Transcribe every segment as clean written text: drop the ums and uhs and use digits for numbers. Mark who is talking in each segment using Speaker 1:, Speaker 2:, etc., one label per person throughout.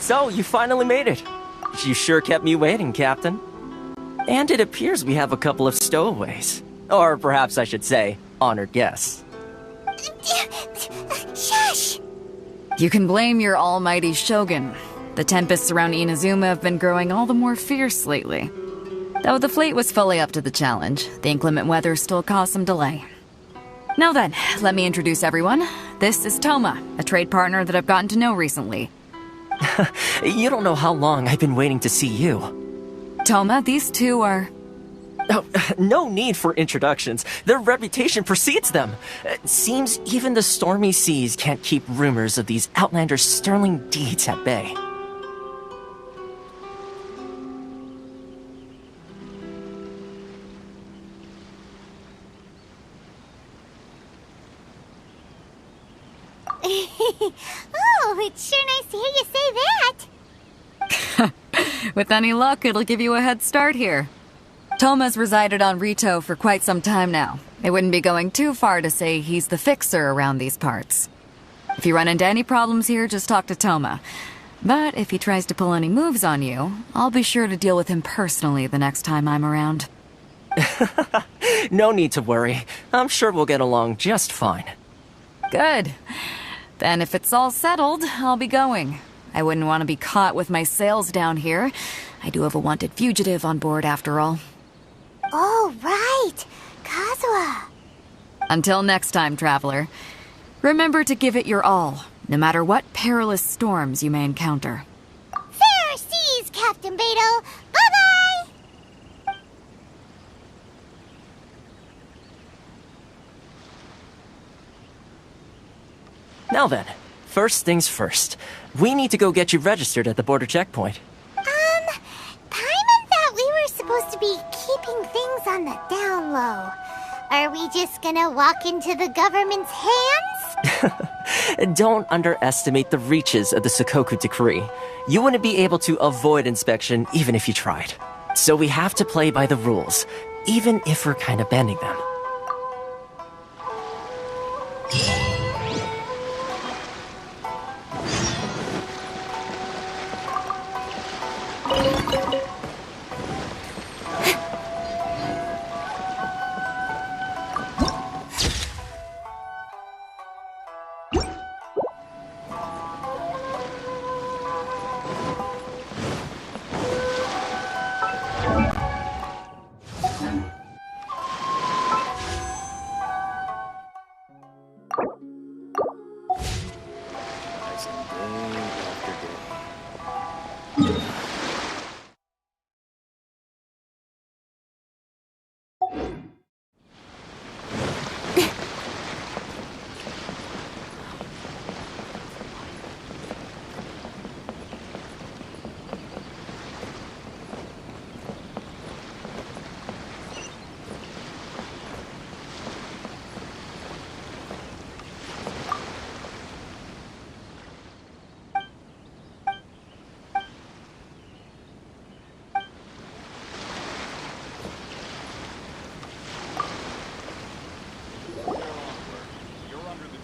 Speaker 1: So, you finally made it. You sure kept me waiting, Captain. And it appears we have a couple of stowaways. Or perhaps I should say, honored guests.
Speaker 2: Shush!
Speaker 3: You can blame your almighty Shogun. The tempests around Inazuma have been growing all the more fierce lately. Though the fleet was fully up to the challenge, the inclement weather still caused some delay. Now then, let me introduce everyone. This is Toma, a trade partner that I've gotten to know recently.
Speaker 1: You don't know how long I've been waiting to see you.
Speaker 3: Toma, these two are...
Speaker 1: Oh, no need for introductions. Their reputation precedes them. Seems even the stormy seas can't keep rumors of these Outlanders' sterling deeds at bay.
Speaker 2: Oh, it's sure nice to hear you say that.
Speaker 3: With any luck, it'll give you a head start here. Toma's resided on Rito for quite some time now. It wouldn't be going too far to say he's the fixer around these parts. If you run into any problems here, just talk to Toma. But if he tries to pull any moves on you, I'll be sure to deal with him personally the next time I'm around.
Speaker 1: No need to worry. I'm sure we'll get along just fine.
Speaker 3: Good. Then if it's all settled, I'll be going. I wouldn't want to be caught with my sails down here. I do have a wanted fugitive on board after all.
Speaker 2: Oh, right. Kazuha.
Speaker 3: Until next time, traveler. Remember to give it your all, no matter what perilous storms you may encounter.
Speaker 2: Fair seas, Captain Beto. Bye-bye!
Speaker 1: Now then, first things first. We need to go get you registered at the border checkpoint.
Speaker 2: Paimon thought we were supposed to be keeping things on the down low. Are we just gonna walk into the government's hands?
Speaker 1: Don't underestimate the reaches of the Sakoku Decree. You wouldn't be able to avoid inspection even if you tried. So we have to play by the rules, even if we're kind of bending them.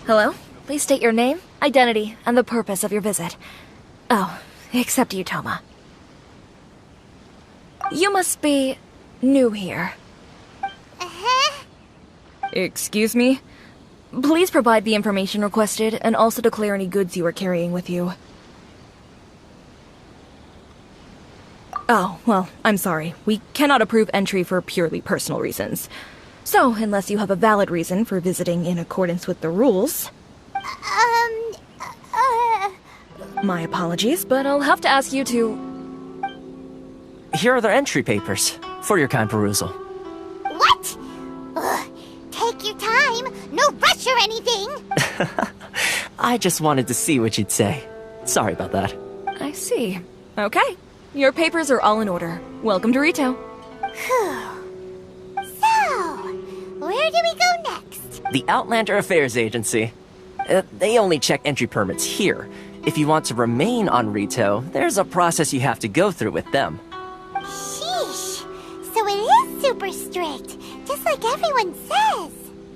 Speaker 4: Hello? Please state your name, identity, and the purpose of your visit. Oh, except you, Toma. You must be new here.
Speaker 2: Uh-huh.
Speaker 4: Excuse me? Please provide the information requested and also declare any goods you are carrying with you. Oh, well, I'm sorry. We cannot approve entry for purely personal reasons. So, unless you have a valid reason for visiting in accordance with the rules... My apologies, but I'll have to ask you to...
Speaker 1: Here are the entry papers, for your kind perusal.
Speaker 2: What? Ugh, take your time. No rush or anything.
Speaker 1: I just wanted to see what you'd say. Sorry about that.
Speaker 4: I see. Okay. Your papers are all in order. Welcome to Rito.
Speaker 2: Whew. So, where do we go next?
Speaker 1: The Outlander Affairs Agency. They only check entry permits here. If you want to remain on Rito, there's a process you have to go through with them.
Speaker 2: Sheesh. So it is super strict, just like everyone says.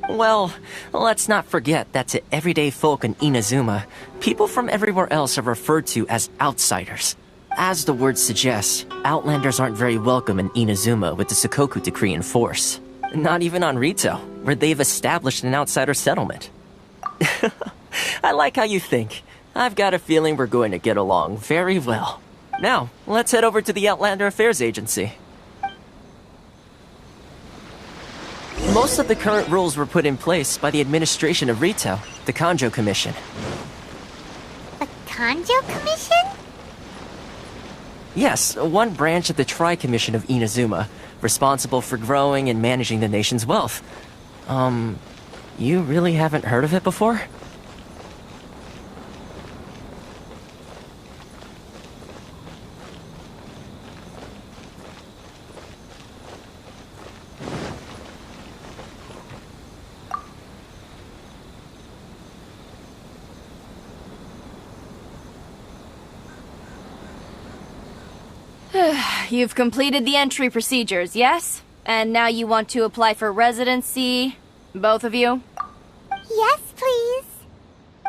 Speaker 1: Well, let's not forget that to everyday folk in Inazuma, people from everywhere else are referred to as outsiders. As the word suggests, Outlanders aren't very welcome in Inazuma with the Sakoku Decree in force. Not even on Rito, where they've established an outsider settlement. I like how you think. I've got a feeling we're going to get along very well. Now, let's head over to the Outlander Affairs Agency. Most of the current rules were put in place by the administration of Rito, the Kanjo Commission.
Speaker 2: The Kanjo Commission?
Speaker 1: Yes, one branch of the Tri-Commission of Inazuma, responsible for growing and managing the nation's wealth. You really haven't heard of it before?
Speaker 5: You've completed the entry procedures, yes? And now you want to apply for residency? Both of you?
Speaker 2: Yes, please.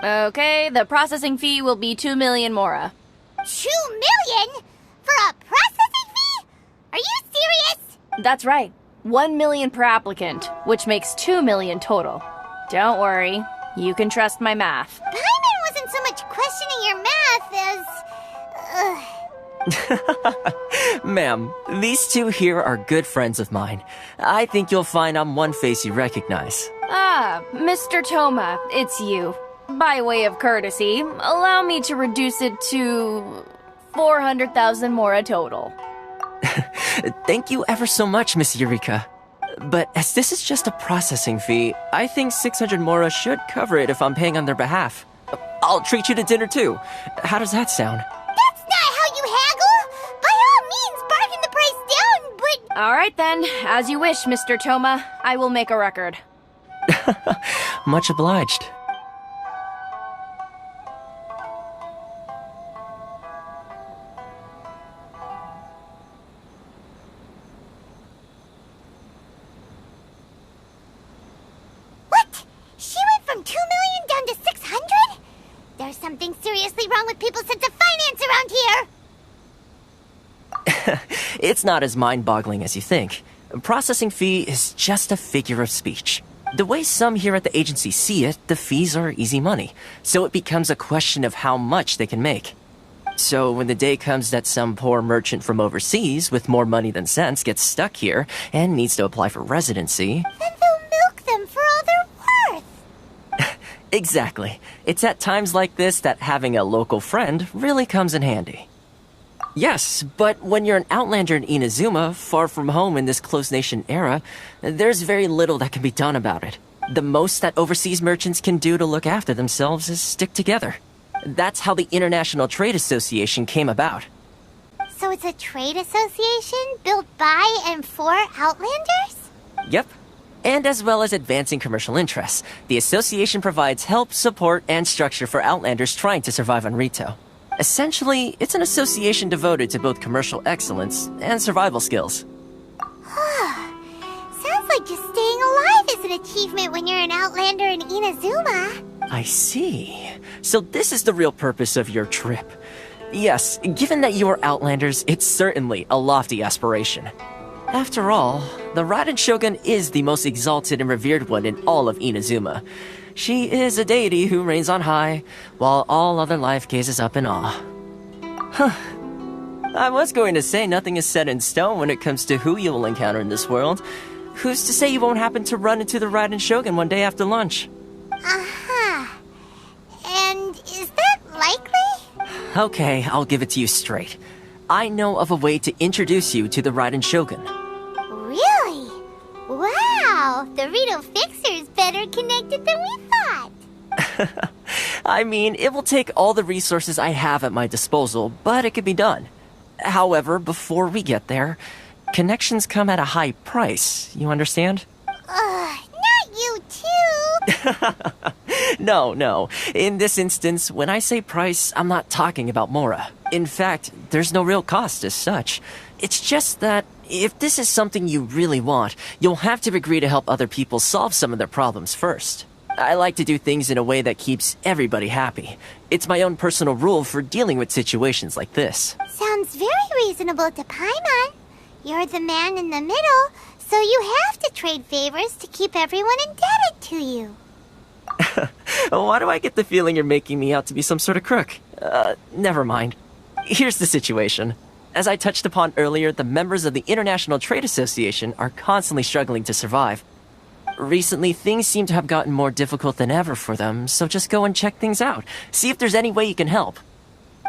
Speaker 5: Okay, the processing fee will be 2 million mora.
Speaker 2: 2 million? For a processing fee? Are you serious?
Speaker 5: That's right. 1 million per applicant, which makes 2 million total. Don't worry, you can trust my math.
Speaker 2: Paimon wasn't so much questioning your math as...
Speaker 1: Ma'am, these two here are good friends of mine. I think you'll find I'm one face you recognize.
Speaker 5: Ah, Mr. Toma, it's you. By way of courtesy, allow me to reduce it to 400,000 mora total.
Speaker 1: Thank you ever so much, Miss Eureka. But as this is just a processing fee, I think 600 mora should cover it if I'm paying on their behalf. I'll treat you to dinner too. How does that sound?
Speaker 2: That's not how you haggle! By all means, bargain the price down, but...
Speaker 5: Alright then, as you wish, Mr. Toma. I will make a record.
Speaker 1: Much obliged.
Speaker 2: What? She went from 2 million down to 600? There's something seriously wrong with people's sense of finance around here!
Speaker 1: It's not as mind-boggling as you think. Processing fee is just a figure of speech. The way some here at the agency see it, the fees are easy money, so it becomes a question of how much they can make. So when the day comes that some poor merchant from overseas with more money than sense gets stuck here and needs to apply for residency...
Speaker 2: Then they'll milk them for all they're worth!
Speaker 1: Exactly. It's at times like this that having a local friend really comes in handy. Yes, but when you're an outlander in Inazuma, far from home in this closed nation era, there's very little that can be done about it. The most that overseas merchants can do to look after themselves is stick together. That's how the International Trade Association came about.
Speaker 2: So it's a trade association built by and for Outlanders?
Speaker 1: Yep. And as well as advancing commercial interests, the association provides help, support, and structure for Outlanders trying to survive on Rito. Essentially, it's an association devoted to both commercial excellence and survival skills.
Speaker 2: Sounds like just staying alive is an achievement when you're an Outlander in Inazuma.
Speaker 1: I see. So this is the real purpose of your trip. Yes, given that you are Outlanders, it's certainly a lofty aspiration. After all, the Raiden Shogun is the most exalted and revered one in all of Inazuma. She is a deity who reigns on high, while all other life gazes up in awe. I was going to say nothing is set in stone when it comes to who you will encounter in this world. Who's to say you won't happen to run into the Raiden Shogun one day after lunch?
Speaker 2: Uh-huh. And is that likely?
Speaker 1: Okay, I'll give it to you straight. I know of a way to introduce you to the Raiden Shogun.
Speaker 2: Really? Wow, the Rito Fixer's better connected than we thought.
Speaker 1: I mean, it will take all the resources I have at my disposal, but it can be done. However, before we get there, connections come at a high price, you understand?
Speaker 2: Not you too.
Speaker 1: No. In this instance, when I say price, I'm not talking about Mora. In fact, there's no real cost as such. It's just that If this is something you really want, you'll have to agree to help other people solve some of their problems first. I like to do things in a way that keeps everybody happy. It's my own personal rule for dealing with situations like this.
Speaker 2: Sounds very reasonable to Paimon. You're the man in the middle, so you have to trade favors to keep everyone indebted to you.
Speaker 1: Why do I get the feeling you're making me out to be some sort of crook? Never mind. Here's the situation. As I touched upon earlier, the members of the International Trade Association are constantly struggling to survive. Recently, things seem to have gotten more difficult than ever for them, so just go and check things out. See if there's any way you can help.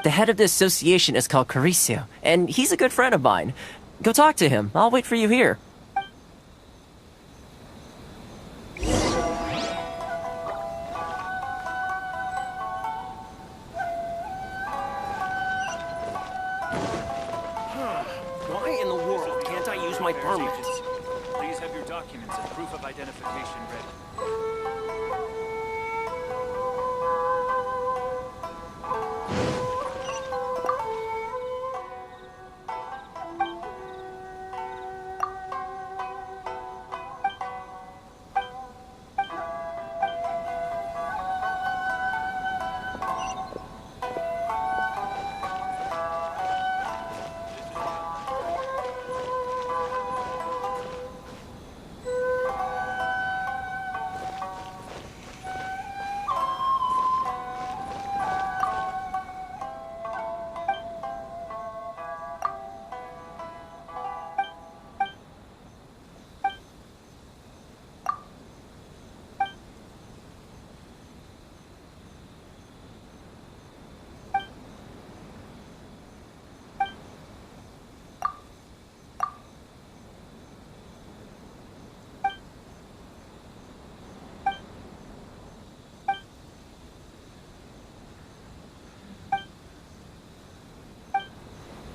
Speaker 1: The head of the association is called Caricio, and he's a good friend of mine. Go talk to him. I'll wait for you here.
Speaker 6: Why in the world can't I use my permit?
Speaker 7: Please have your documents and proof of identification ready.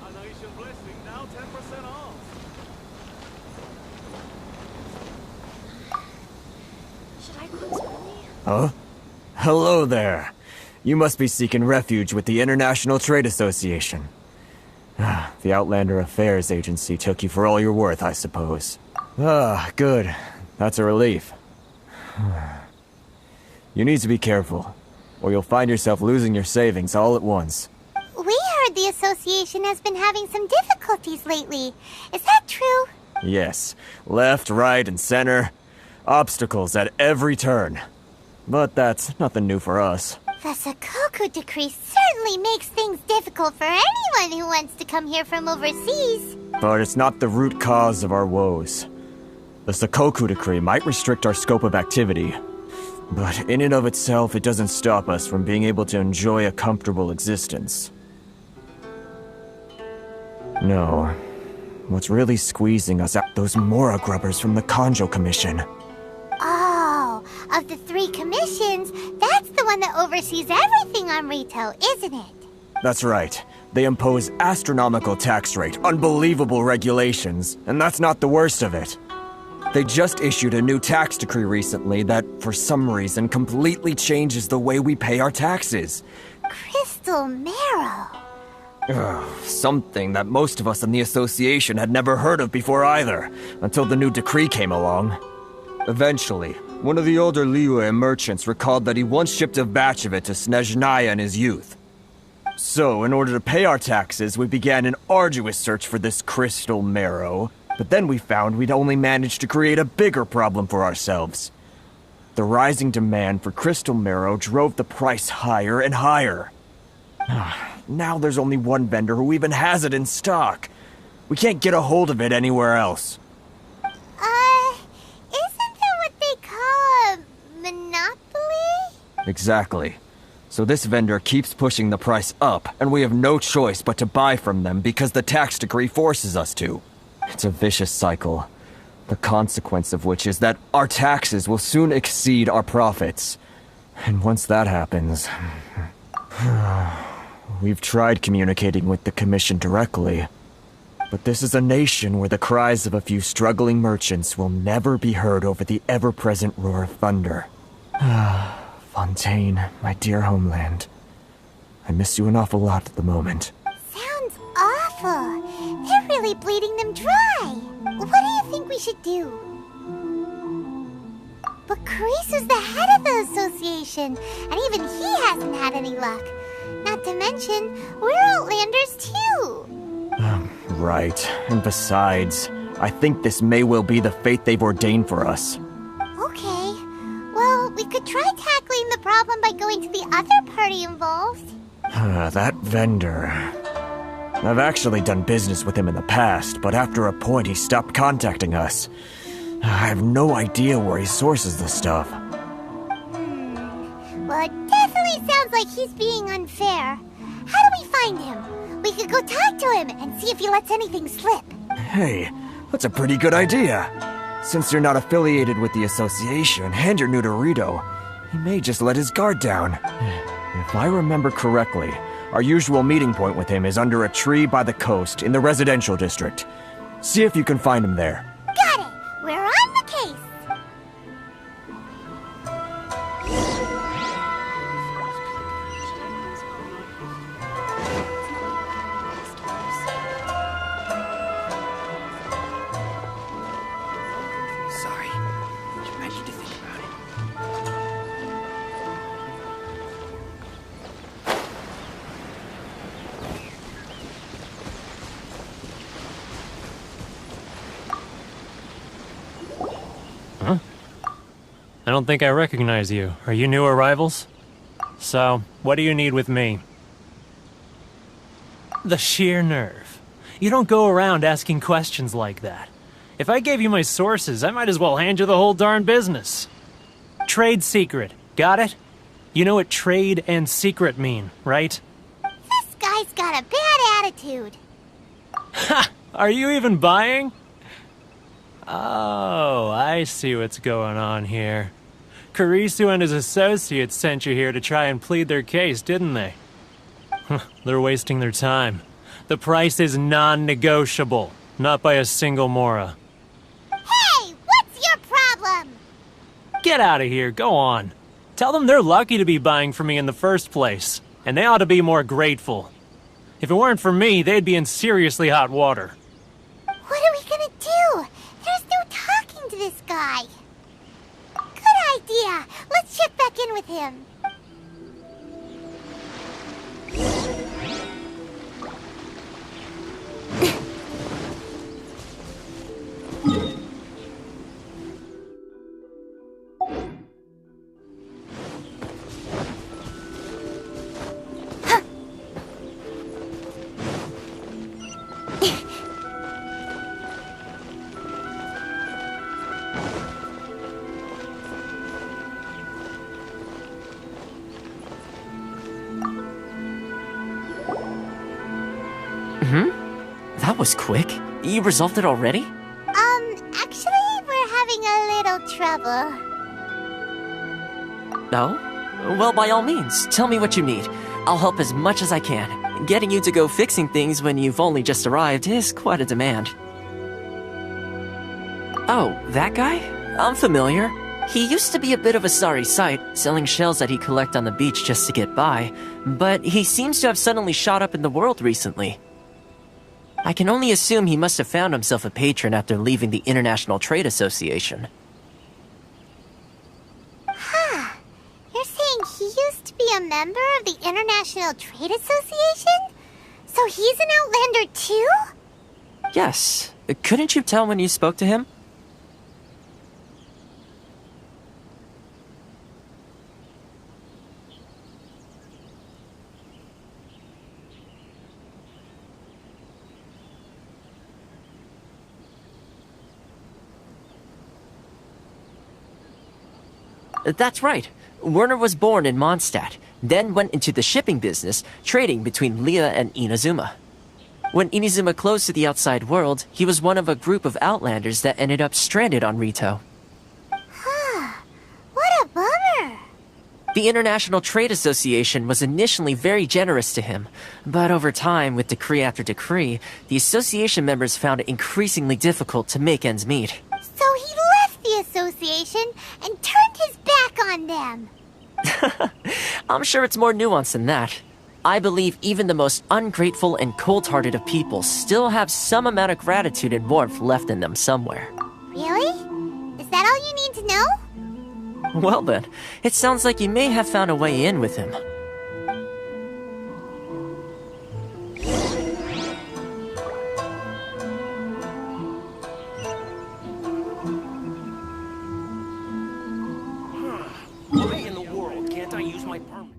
Speaker 7: Anation Blessing, now 10% off.
Speaker 4: Should I close early?
Speaker 8: Huh? Hello there. You must be seeking refuge with the International Trade Association. The Outlander Affairs Agency took you for all you're worth, I suppose. Good. That's a relief. You need to be careful, or you'll find yourself losing your savings all at once.
Speaker 2: We heard the association has been having some difficulties lately. Is that true?
Speaker 8: Yes. Left, right, and center. Obstacles at every turn. But that's nothing new for us.
Speaker 2: The Sakoku decree certainly makes things difficult for anyone who wants to come here from overseas.
Speaker 8: But it's not the root cause of our woes. The Sakoku decree might restrict our scope of activity, but in and of itself, it doesn't stop us from being able to enjoy a comfortable existence. No. What's really squeezing us out, those Mora grubbers from the Kanjo Commission.
Speaker 2: Oh, of the 3 commissions, that's the one that oversees everything on Rito, isn't it?
Speaker 8: That's right. They impose astronomical tax rate, unbelievable regulations, and that's not the worst of it. They just issued a new tax decree recently that, for some reason, completely changes the way we pay our taxes.
Speaker 2: Crystal Marrow.
Speaker 8: Something that most of us in the association had never heard of before either, until the new decree came along. Eventually, one of the older Liyue merchants recalled that he once shipped a batch of it to Snezhnaya in his youth. So, in order to pay our taxes, we began an arduous search for this crystal marrow, but then we found we'd only managed to create a bigger problem for ourselves. The rising demand for crystal marrow drove the price higher and higher. Now there's only one vendor who even has it in stock. We can't get a hold of it anywhere else.
Speaker 2: Isn't that what they call a monopoly?
Speaker 8: Exactly. So this vendor keeps pushing the price up, and we have no choice but to buy from them because the tax decree forces us to. It's a vicious cycle, the consequence of which is that our taxes will soon exceed our profits. And once that happens... We've tried communicating with the Commission directly, but this is a nation where the cries of a few struggling merchants will never be heard over the ever-present roar of thunder. Fontaine, my dear homeland. I miss you an awful lot at the moment.
Speaker 2: Sounds awful. They're really bleeding them dry. What do you think we should do? But Carice's the head of the association, and even he hasn't had any luck. Not to mention, we're Outlanders too.
Speaker 8: Right. And besides, I think this may well be the fate they've ordained for us.
Speaker 2: Okay. Well, we could try tackling the problem by going to the other party involved.
Speaker 8: That vendor. I've actually done business with him in the past, but after a point he stopped contacting us. I have no idea where he sources the stuff.
Speaker 2: Well, it definitely sounds like he's being unfair. How do we find him? We could go talk to him and see if he lets anything slip.
Speaker 8: Hey, that's a pretty good idea. Since you're not affiliated with the association and you're new to Rito, he may just let his guard down. If I remember correctly, our usual meeting point with him is under a tree by the coast in the residential district. See if you can find him there.
Speaker 2: Got it! We're on the case!
Speaker 6: Sorry. I need to think about it.
Speaker 9: I don't think I recognize you. Are you new arrivals? So, what do you need with me? The sheer nerve. You don't go around asking questions like that. If I gave you my sources, I might as well hand you the whole darn business. Trade secret. Got it? You know what trade and secret mean, right?
Speaker 2: This guy's got a bad attitude.
Speaker 9: Ha! Are you even buying? Oh, I see what's going on here. Carice and his associates sent you here to try and plead their case, didn't they? They're wasting their time. The price is non-negotiable, not by a single Mora.
Speaker 2: Hey, what's your problem?
Speaker 9: Get out of here, go on. Tell them they're lucky to be buying from me in the first place, and they ought to be more grateful. If it weren't for me, they'd be in seriously hot water.
Speaker 2: What are we gonna do? There's no talking to this guy. Good idea. Let's check back in with him.
Speaker 1: That was quick. You resolved it already?
Speaker 2: Actually, we're having a little trouble.
Speaker 1: No? Well, by all means, tell me what you need. I'll help as much as I can. Getting you to go fixing things when you've only just arrived is quite a demand. Oh, that guy? I'm familiar. He used to be a bit of a sorry sight, selling shells that he'd collect on the beach just to get by, but he seems to have suddenly shot up in the world recently. I can only assume he must have found himself a patron after leaving the International Trade Association.
Speaker 2: Huh. You're saying he used to be a member of the International Trade Association? So he's an Outlander too?
Speaker 1: Yes. Couldn't you tell when you spoke to him? That's right. Werner was born in Mondstadt, then went into the shipping business, trading between Leah and Inazuma. When Inazuma closed to the outside world, he was one of a group of Outlanders that ended up stranded on Rito.
Speaker 2: What a bummer.
Speaker 1: The International Trade Association was initially very generous to him, but over time, with decree after decree, the association members found it increasingly difficult to make ends meet.
Speaker 2: So he left the association and turned his back on them.
Speaker 1: I'm sure it's more nuanced than that. I believe even the most ungrateful and cold-hearted of people still have some amount of gratitude and warmth left in them somewhere.
Speaker 2: Really? Is that all you need to know?
Speaker 1: Well then, it sounds like you may have found a way in with him.
Speaker 6: Why in the world can't I use my permit?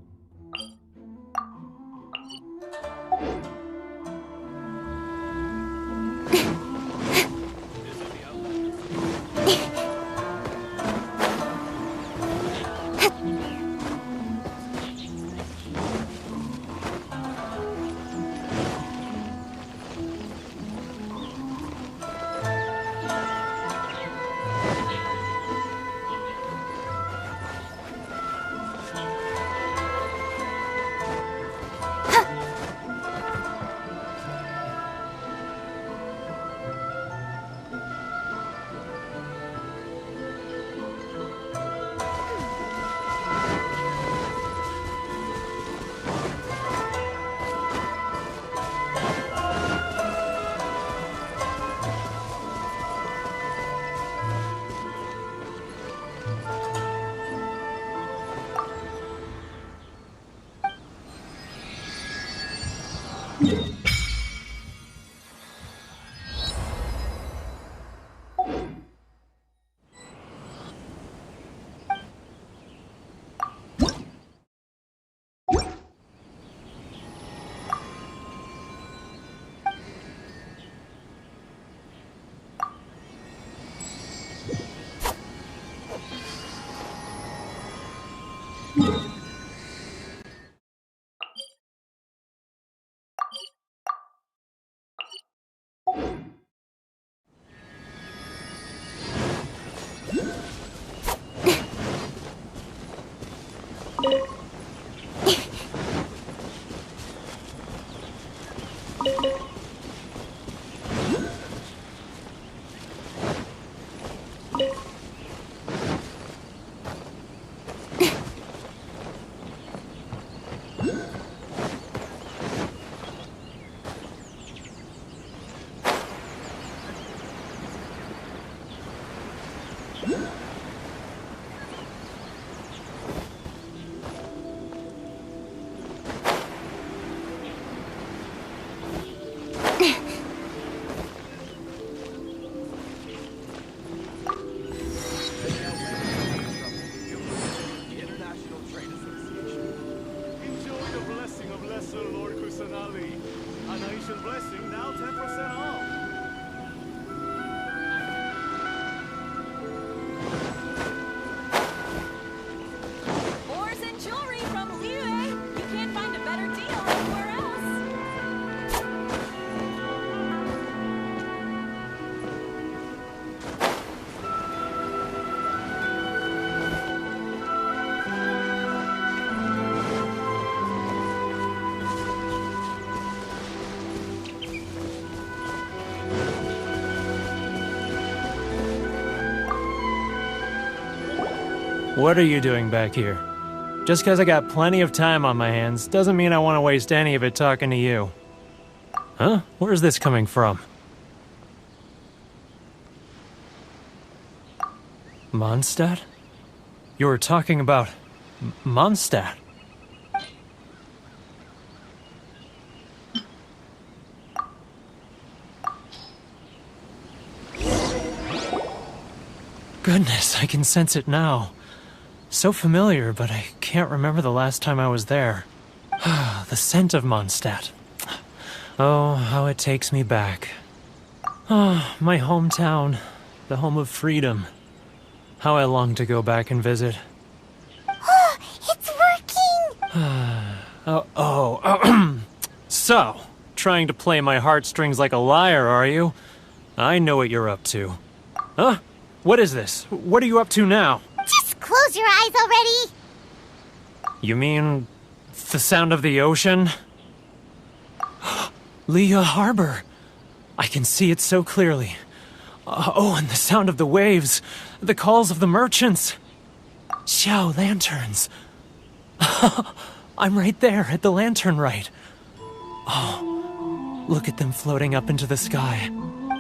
Speaker 9: What are you doing back here? Just because I got plenty of time on my hands doesn't mean I want to waste any of it talking to you. Huh? Where's this coming from? Mondstadt? You were talking about Mondstadt. Goodness, I can sense it now. So familiar, but I can't remember the last time I was there. The scent of Mondstadt. Oh, how it takes me back. Oh, my hometown, the home of freedom. How I long to go back and visit.
Speaker 2: Oh, it's working!
Speaker 9: So, trying to play my heartstrings like a liar, are you? I know what you're up to. Huh? What is this? What are you up to now?
Speaker 2: Just close your eyes already!
Speaker 9: You mean the sound of the ocean? Leah Harbor. I can see it so clearly. Oh, and the sound of the waves. The calls of the merchants. Xiao lanterns. I'm right there at the lantern right. Oh, look at them floating up into the sky.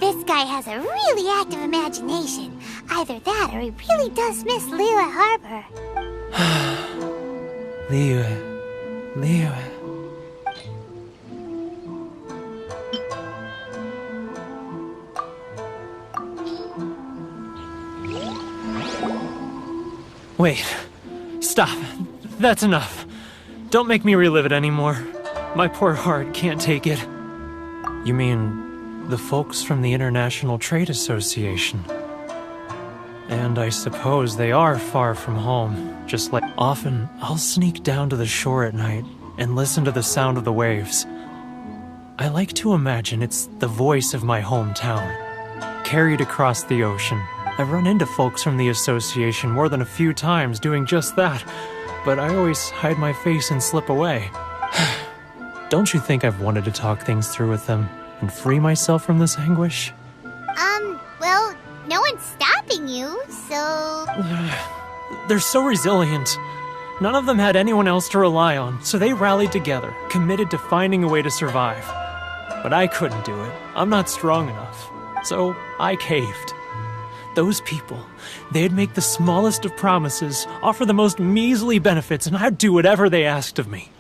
Speaker 2: This guy has a really active imagination. Either that or he really does miss Liyue Harbor.
Speaker 9: Liyue. Wait. Stop. That's enough. Don't make me relive it anymore. My poor heart can't take it. You mean the folks from the International Trade Association? And I suppose they are far from home, just like often I'll sneak down to the shore at night and listen to the sound of the waves. I like to imagine it's the voice of my hometown, carried across the ocean. I've run into folks from the association more than a few times doing just that, but I always hide my face and slip away. Don't you think I've wanted to talk things through with them and free myself from this anguish?
Speaker 2: Well, no one's stopping you, so...
Speaker 9: They're so resilient. None of them had anyone else to rely on, so they rallied together, committed to finding a way to survive. But I couldn't do it. I'm not strong enough. So I caved. Those people, they'd make the smallest of promises, offer the most measly benefits, and I'd do whatever they asked of me.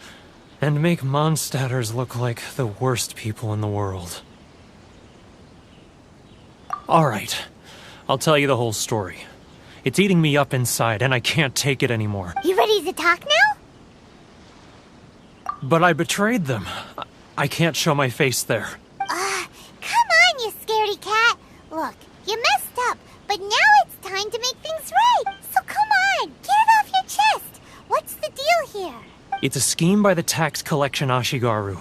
Speaker 9: And make Mondstadters look like the worst people in the world. Alright, I'll tell you the whole story. It's eating me up inside, and I can't take it anymore.
Speaker 2: You ready to talk now?
Speaker 9: But I betrayed them. I can't show my face there.
Speaker 2: Come on, you scaredy cat. Look, you messed up, but now it's time to make things right. So come on, get it off your chest. What's the deal here?
Speaker 9: It's a scheme by the tax collection Ashigaru.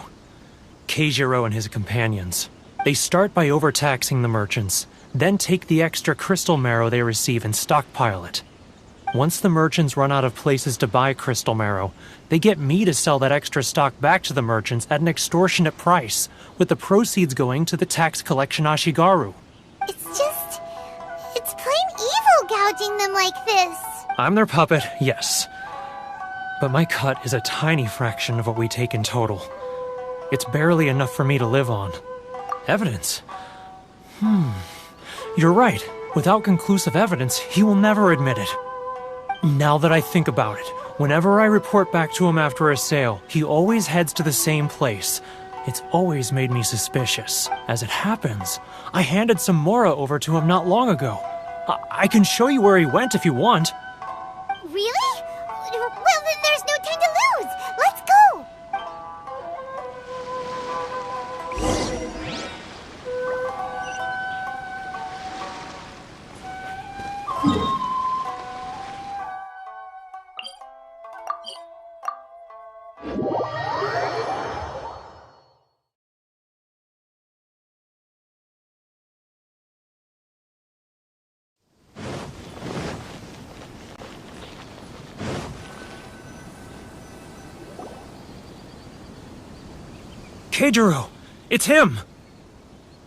Speaker 9: Keijiro and his companions. They start by overtaxing the merchants, then take the extra crystal marrow they receive and stockpile it. Once the merchants run out of places to buy crystal marrow, they get me to sell that extra stock back to the merchants at an extortionate price, with the proceeds going to the tax collection Ashigaru.
Speaker 2: It's plain evil gouging them like this.
Speaker 9: I'm their puppet, yes. But my cut is a tiny fraction of what we take in total. It's barely enough for me to live on. Evidence? You're right. Without conclusive evidence, he will never admit it. Now that I think about it, whenever I report back to him after a sale, he always heads to the same place. It's always made me suspicious. As it happens, I handed some Mora over to him not long ago. I can show you where he went if you want.
Speaker 2: Really? Well, then there's no time to lose. Let's go.
Speaker 9: Keijiro! It's him!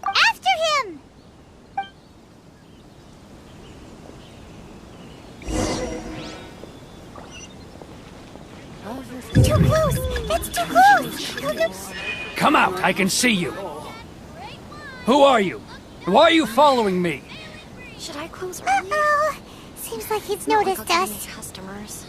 Speaker 2: After him! Too close! That's too close!
Speaker 6: Come out, I can see you. Who are you? Why are you following me?
Speaker 10: Should I close early?
Speaker 2: Uh-oh! Seems like he's noticed us.
Speaker 10: Customers.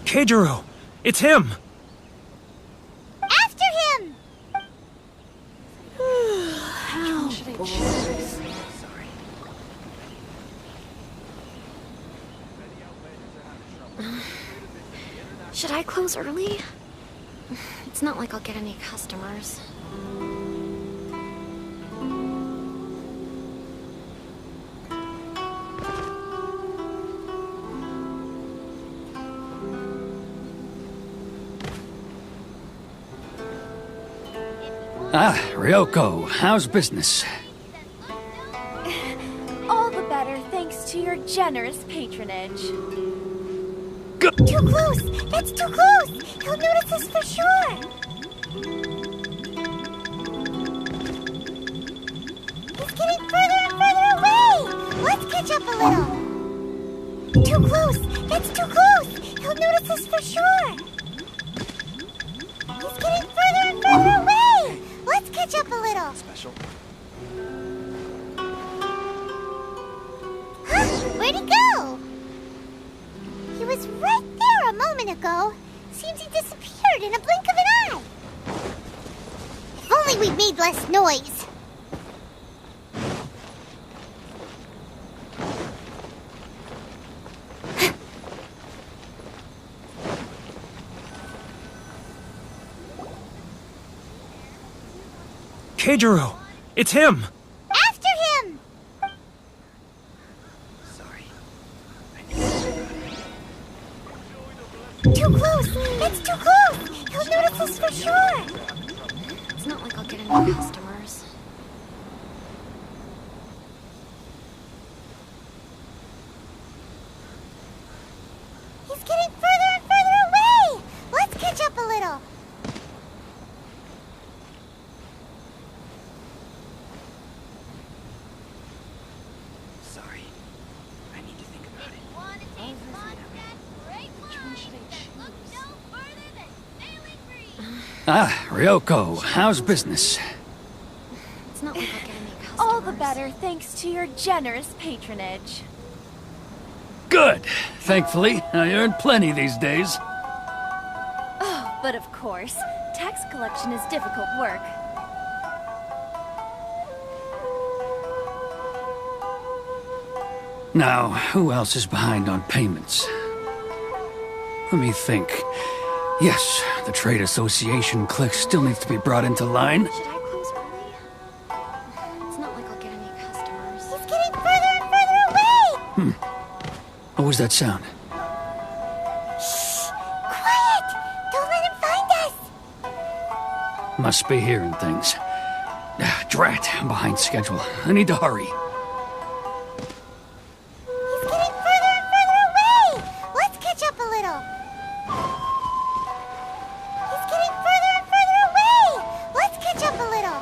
Speaker 9: Keijiro! It's him!
Speaker 2: After him!
Speaker 10: How should I choose? Sorry. Should I close early? It's not like I'll get any customers.
Speaker 6: Ah, Ryoko, how's business?
Speaker 5: All the better thanks to your generous patronage.
Speaker 2: Too close! That's too close! He'll notice us for sure! catch up a little. Too close! That's too close! He'll notice us for sure! He's getting further and further away! Let's catch up a little.
Speaker 7: Special.
Speaker 2: Huh? Where'd he go? He was right there a moment ago. Seems he disappeared in a blink of an eye. If only we'd made less noise.
Speaker 9: Keijiro! It's him!
Speaker 2: After him!
Speaker 7: Sorry.
Speaker 2: Too close! That's too close! He'll notice us for sure!
Speaker 10: It's not like I'll get any customers.
Speaker 2: He's getting further and further away! Let's catch up a little.
Speaker 7: Sorry. I need to think about it.
Speaker 6: Ah, Ryoko, how's business?
Speaker 10: It's not like I'll get any customers.
Speaker 5: All the better thanks to your generous patronage.
Speaker 6: Good. Thankfully, I earn plenty these days.
Speaker 5: Oh, but of course, tax collection is difficult work.
Speaker 6: Now, who else is behind on payments? Let me think. Yes, the trade association clique still needs to be brought into line.
Speaker 10: Should I close early? It's not like I'll get any customers.
Speaker 2: He's getting further and further away!
Speaker 6: What was that sound?
Speaker 2: Shh! Quiet! Don't let him find us!
Speaker 6: Must be hearing things. Drat, I'm behind schedule. I need to hurry.
Speaker 2: He's getting further and further away! Let's catch up a little. He's getting further and further away! Let's catch up a little.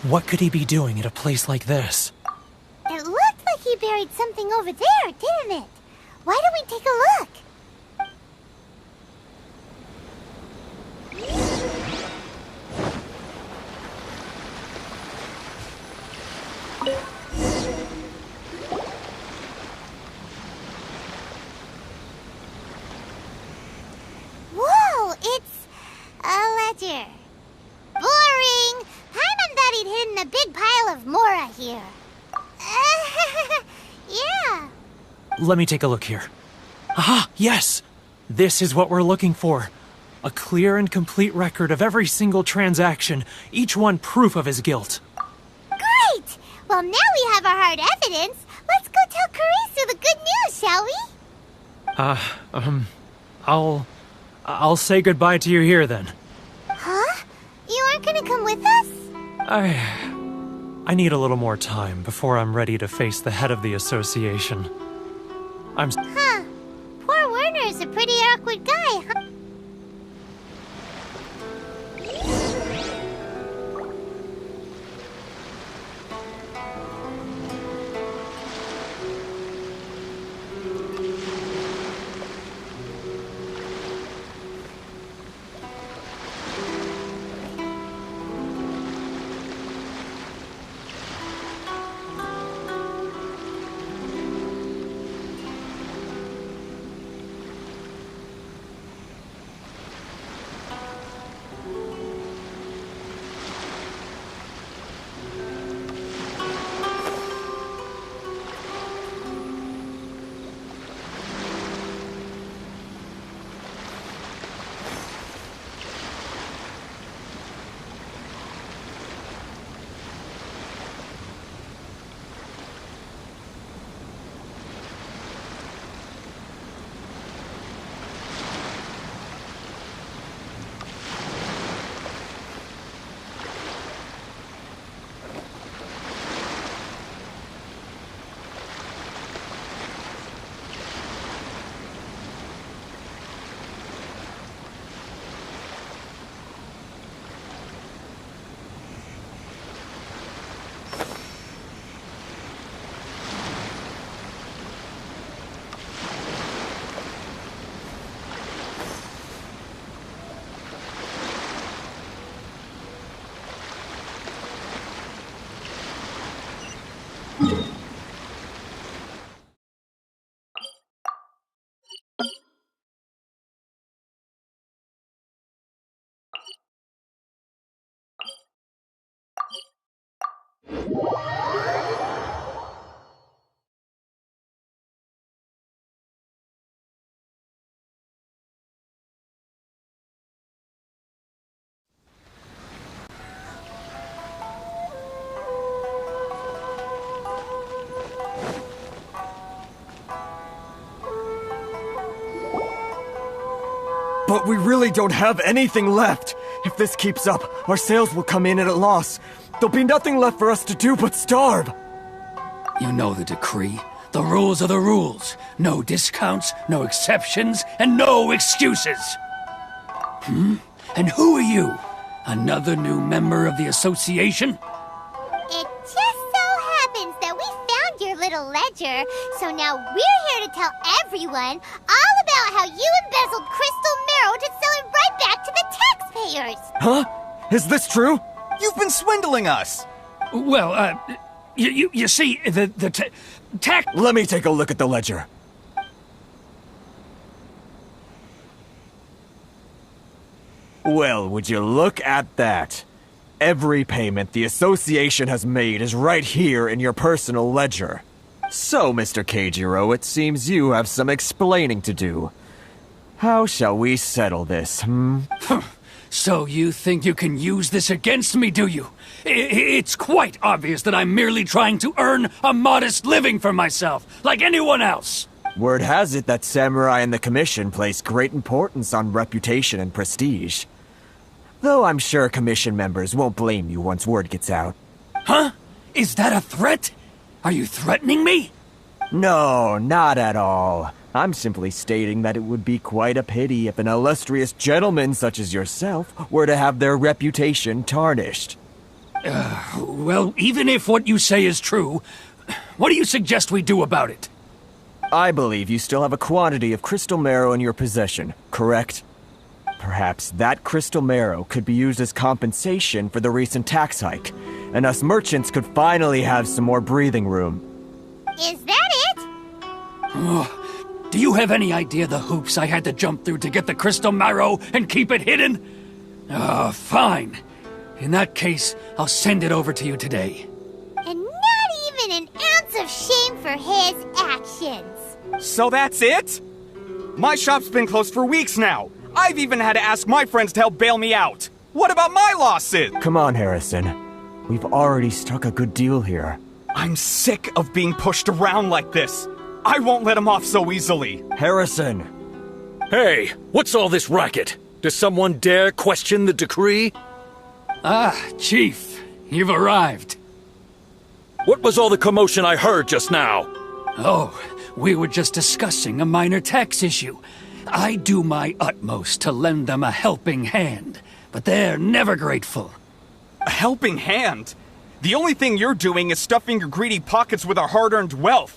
Speaker 9: What could he be doing at a place like this?
Speaker 2: It looked like he buried something over there, didn't it? Why don't we take a look? Whoa, it's a ledger. Boring! Paimon thought he'd hidden a big pile of Mora here. Yeah.
Speaker 9: Let me take a look here. Aha! Yes! This is what we're looking for. A clear and complete record of every single transaction, each one proof of his guilt.
Speaker 2: Great! Well, now we have our hard evidence. Let's go tell Karisu the good news, shall we?
Speaker 9: I'll say goodbye to you here then.
Speaker 2: Huh? You aren't gonna come with us?
Speaker 9: I need a little more time before I'm ready to face the head of the association.
Speaker 2: Huh. Poor Werner's a pretty awkward guy, huh?
Speaker 8: But we really don't have anything left. If this keeps up, our sales will come in at a loss. There'll be nothing left for us to do but starve.
Speaker 6: You know the decree. The rules are the rules. No discounts, no exceptions, and no excuses. And who are you? Another new member of the association?
Speaker 2: It just so happens that we found your little ledger, so now we're here to tell everyone all about how you embezzled crystal marrow to sell it right back to the taxpayers.
Speaker 8: Huh? Is this true?
Speaker 11: You've been swindling us!
Speaker 6: Well, you see, the tax...
Speaker 8: Let me take a look at the ledger. Well, would you look at that? Every payment the association has made is right here in your personal ledger. So, Mr. Keijiro, it seems you have some explaining to do. How shall we settle this,
Speaker 6: So you think you can use this against me, do you? It's quite obvious that I'm merely trying to earn a modest living for myself, like anyone else.
Speaker 8: Word has it that Samurai and the Commission place great importance on reputation and prestige. Though I'm sure Commission members won't blame you once word gets out.
Speaker 6: Huh? Is that a threat? Are you threatening me?
Speaker 8: No, not at all. I'm simply stating that it would be quite a pity if an illustrious gentleman such as yourself were to have their reputation tarnished.
Speaker 6: Well, even if what you say is true, what do you suggest we do about it?
Speaker 8: I believe you still have a quantity of crystal marrow in your possession, correct? Perhaps that crystal marrow could be used as compensation for the recent tax hike, and us merchants could finally have some more breathing room.
Speaker 2: Is that it?
Speaker 6: Do you have any idea the hoops I had to jump through to get the crystal marrow and keep it hidden? Fine. In that case, I'll send it over to you today.
Speaker 2: And not even an ounce of shame for his actions.
Speaker 11: So that's it? My shop's been closed for weeks now. I've even had to ask my friends to help bail me out. What about my losses?
Speaker 8: Come on, Harrison. We've already struck a good deal here.
Speaker 11: I'm sick of being pushed around like this. I won't let him off so easily.
Speaker 8: Harrison!
Speaker 12: Hey, what's all this racket? Does someone dare question the decree?
Speaker 6: Chief, you've arrived.
Speaker 12: What was all the commotion I heard just now?
Speaker 6: Oh, we were just discussing a minor tax issue. I do my utmost to lend them a helping hand, but they're never grateful.
Speaker 11: A helping hand? The only thing you're doing is stuffing your greedy pockets with our hard-earned wealth.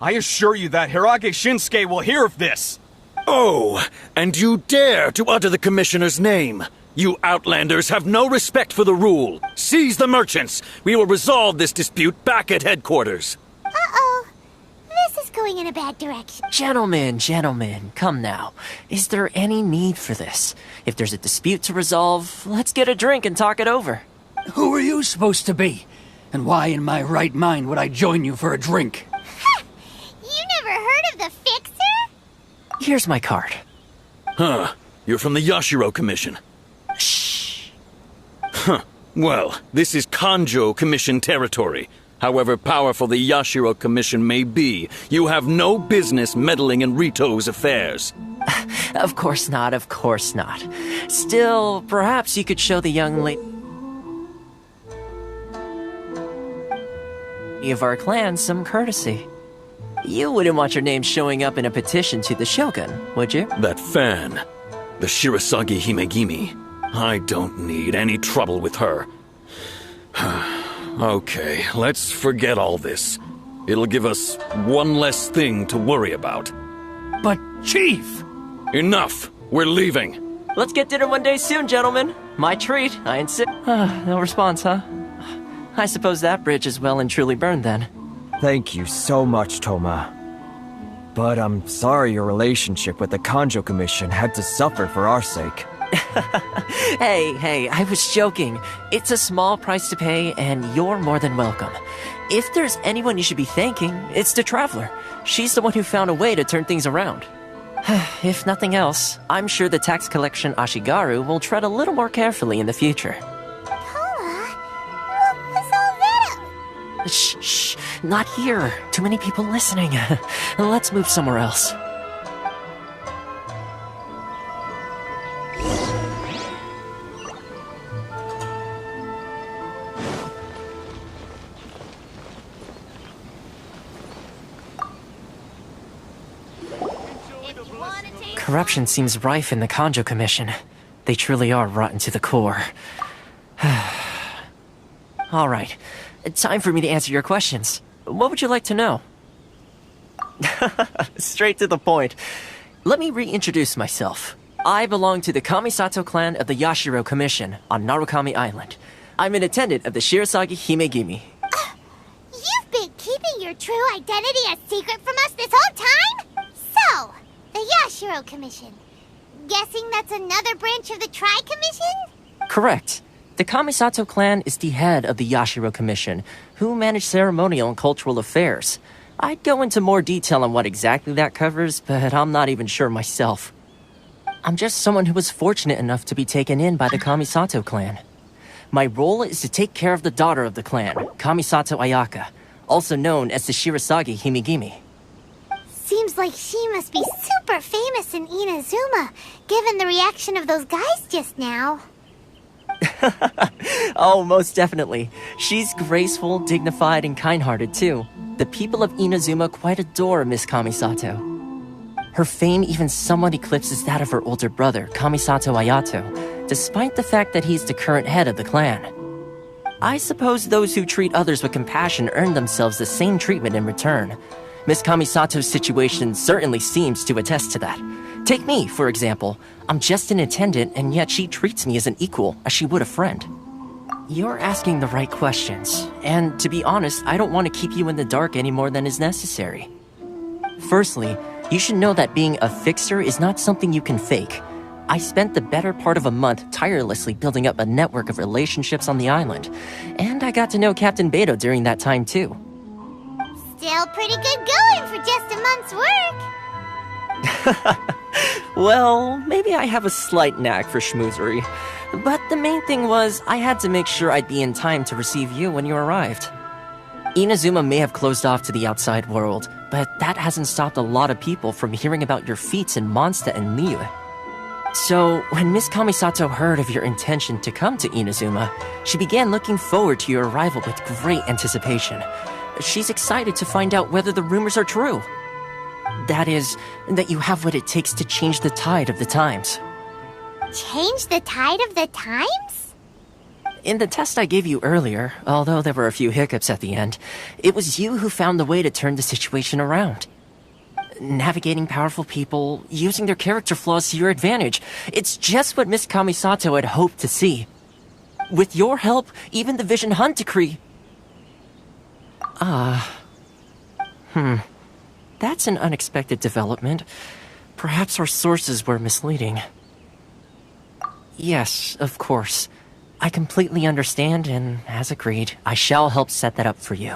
Speaker 11: I assure you that Hirage Shinsuke will hear of this.
Speaker 12: Oh, and you dare to utter the Commissioner's name. You Outlanders have no respect for the rule. Seize the merchants. We will resolve this dispute back at headquarters.
Speaker 2: Uh-oh. This is going in a bad direction.
Speaker 1: Gentlemen, come now. Is there any need for this? If there's a dispute to resolve, let's get a drink and talk it over.
Speaker 6: Who are you supposed to be? And why in my right mind would I join you for a drink?
Speaker 2: You never heard of the Fixer?
Speaker 1: Here's my card.
Speaker 12: Huh. You're from the Yashiro Commission.
Speaker 1: Shh.
Speaker 12: Huh. Well, this is Kanjo Commission territory. However powerful the Yashiro Commission may be, you have no business meddling in Rito's affairs.
Speaker 1: Of course not. Still, perhaps you could show the young lady of our clan some courtesy. You wouldn't want your name showing up in a petition to the Shogun, would you?
Speaker 12: That fan, the Shirasagi Himegimi. I don't need any trouble with her. Okay, let's forget all this. It'll give us one less thing to worry about.
Speaker 6: But, Chief!
Speaker 12: Enough! We're leaving.
Speaker 1: Let's get dinner one day soon, gentlemen. My treat, I insist. No response, huh? I suppose that bridge is well and truly burned then.
Speaker 8: Thank you so much, Toma. But I'm sorry your relationship with the Kanjo Commission had to suffer for our sake.
Speaker 1: Hey, I was joking. It's a small price to pay, and you're more than welcome. If there's anyone you should be thanking, it's the Traveler. She's the one who found a way to turn things around. If nothing else, I'm sure the tax collection Ashigaru will tread a little more carefully in the future. Shh, not here. Too many people listening. Let's move somewhere else. Corruption seems rife in the Kanjo Commission. They truly are rotten to the core. Alright, time for me to answer your questions. What would you like to know? Straight to the point. Let me reintroduce myself. I belong to the Kamisato clan of the Yashiro Commission on Narukami Island. I'm an attendant of the Shirasagi Himegimi.
Speaker 2: You've been keeping your true identity a secret from us this whole time? So, the Yashiro Commission. Guessing that's another branch of the Tri-Commission?
Speaker 1: Correct. The Kamisato clan is the head of the Yashiro Commission, who manage ceremonial and cultural affairs. I'd go into more detail on what exactly that covers, but I'm not even sure myself. I'm just someone who was fortunate enough to be taken in by the Kamisato clan. My role is to take care of the daughter of the clan, Kamisato Ayaka, also known as the Shirasagi Himegimi.
Speaker 2: Seems like she must be super famous in Inazuma, given the reaction of those guys just now.
Speaker 1: Oh, most definitely. She's graceful, dignified, and kind-hearted too. The people of Inazuma quite adore Miss Kamisato. Her fame even somewhat eclipses that of her older brother, Kamisato Ayato, despite the fact that he's the current head of the clan. I suppose those who treat others with compassion earn themselves the same treatment in return. Miss Kamisato's situation certainly seems to attest to that. Take me, for example. I'm just an attendant, and yet she treats me as an equal, as she would a friend. You're asking the right questions, and to be honest, I don't want to keep you in the dark any more than is necessary. Firstly, you should know that being a fixer is not something you can fake. I spent the better part of a month tirelessly building up a network of relationships on the island, and I got to know Captain Beto during that time too.
Speaker 2: Still pretty good going for just a month's work.
Speaker 1: Well, maybe I have a slight knack for schmoozery. But the main thing was, I had to make sure I'd be in time to receive you when you arrived. Inazuma may have closed off to the outside world, but that hasn't stopped a lot of people from hearing about your feats in Mondstadt and Liyue. So, when Miss Kamisato heard of your intention to come to Inazuma, she began looking forward to your arrival with great anticipation. She's excited to find out whether the rumors are true. That is, that you have what it takes to change the tide of the times.
Speaker 2: Change the tide of the times?
Speaker 1: In the test I gave you earlier, although there were a few hiccups at the end, it was you who found the way to turn the situation around. Navigating powerful people, using their character flaws to your advantage, it's just what Miss Kamisato had hoped to see. With your help, even the Vision Hunt decree... That's an unexpected development. Perhaps our sources were misleading. Yes, of course. I completely understand, and as agreed, I shall help set that up for you.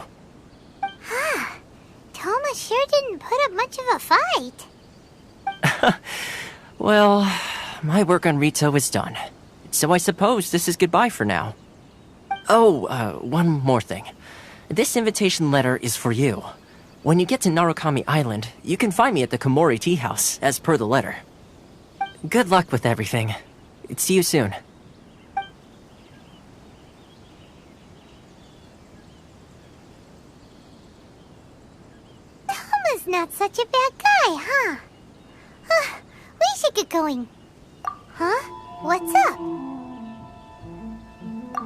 Speaker 2: Toma sure didn't put up much of a fight.
Speaker 1: Well, my work on Rito is done. So I suppose this is goodbye for now. Oh, one more thing. This invitation letter is for you. When you get to Narukami Island, you can find me at the Komori Tea House, as per the letter. Good luck with everything. See you soon.
Speaker 2: Toma's not such a bad guy, huh? We should get going. Huh? What's up?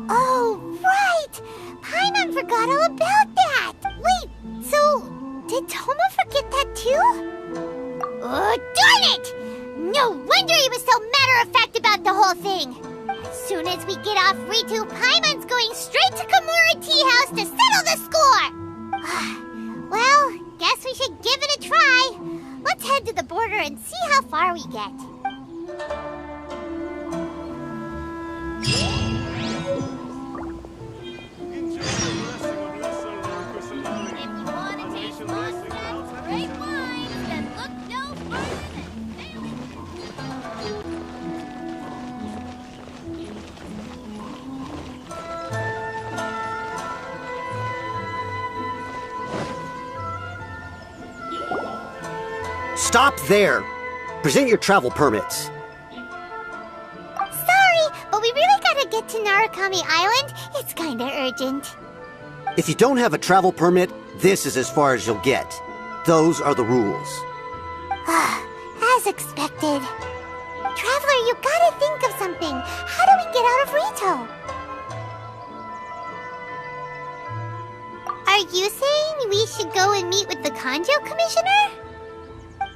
Speaker 2: Oh, right! Paimon forgot all about that! Wait, so... did Toma forget that too? Oh, darn it! No wonder he was so matter-of-fact about the whole thing! As soon as we get off Ritu, Paimon's going straight to Komori Tea House to settle the score! Well, guess we should give it a try. Let's head to the border and see how far we get.
Speaker 13: Stop there! Present your travel permits.
Speaker 2: Sorry, but we really gotta get to Narukami Island. It's kinda urgent.
Speaker 13: If you don't have a travel permit, this is as far as you'll get. Those are the rules.
Speaker 2: As As expected. Traveler, you gotta think of something. How do we get out of Rito? Are you saying we should go and meet with the Kanjo Commissioner?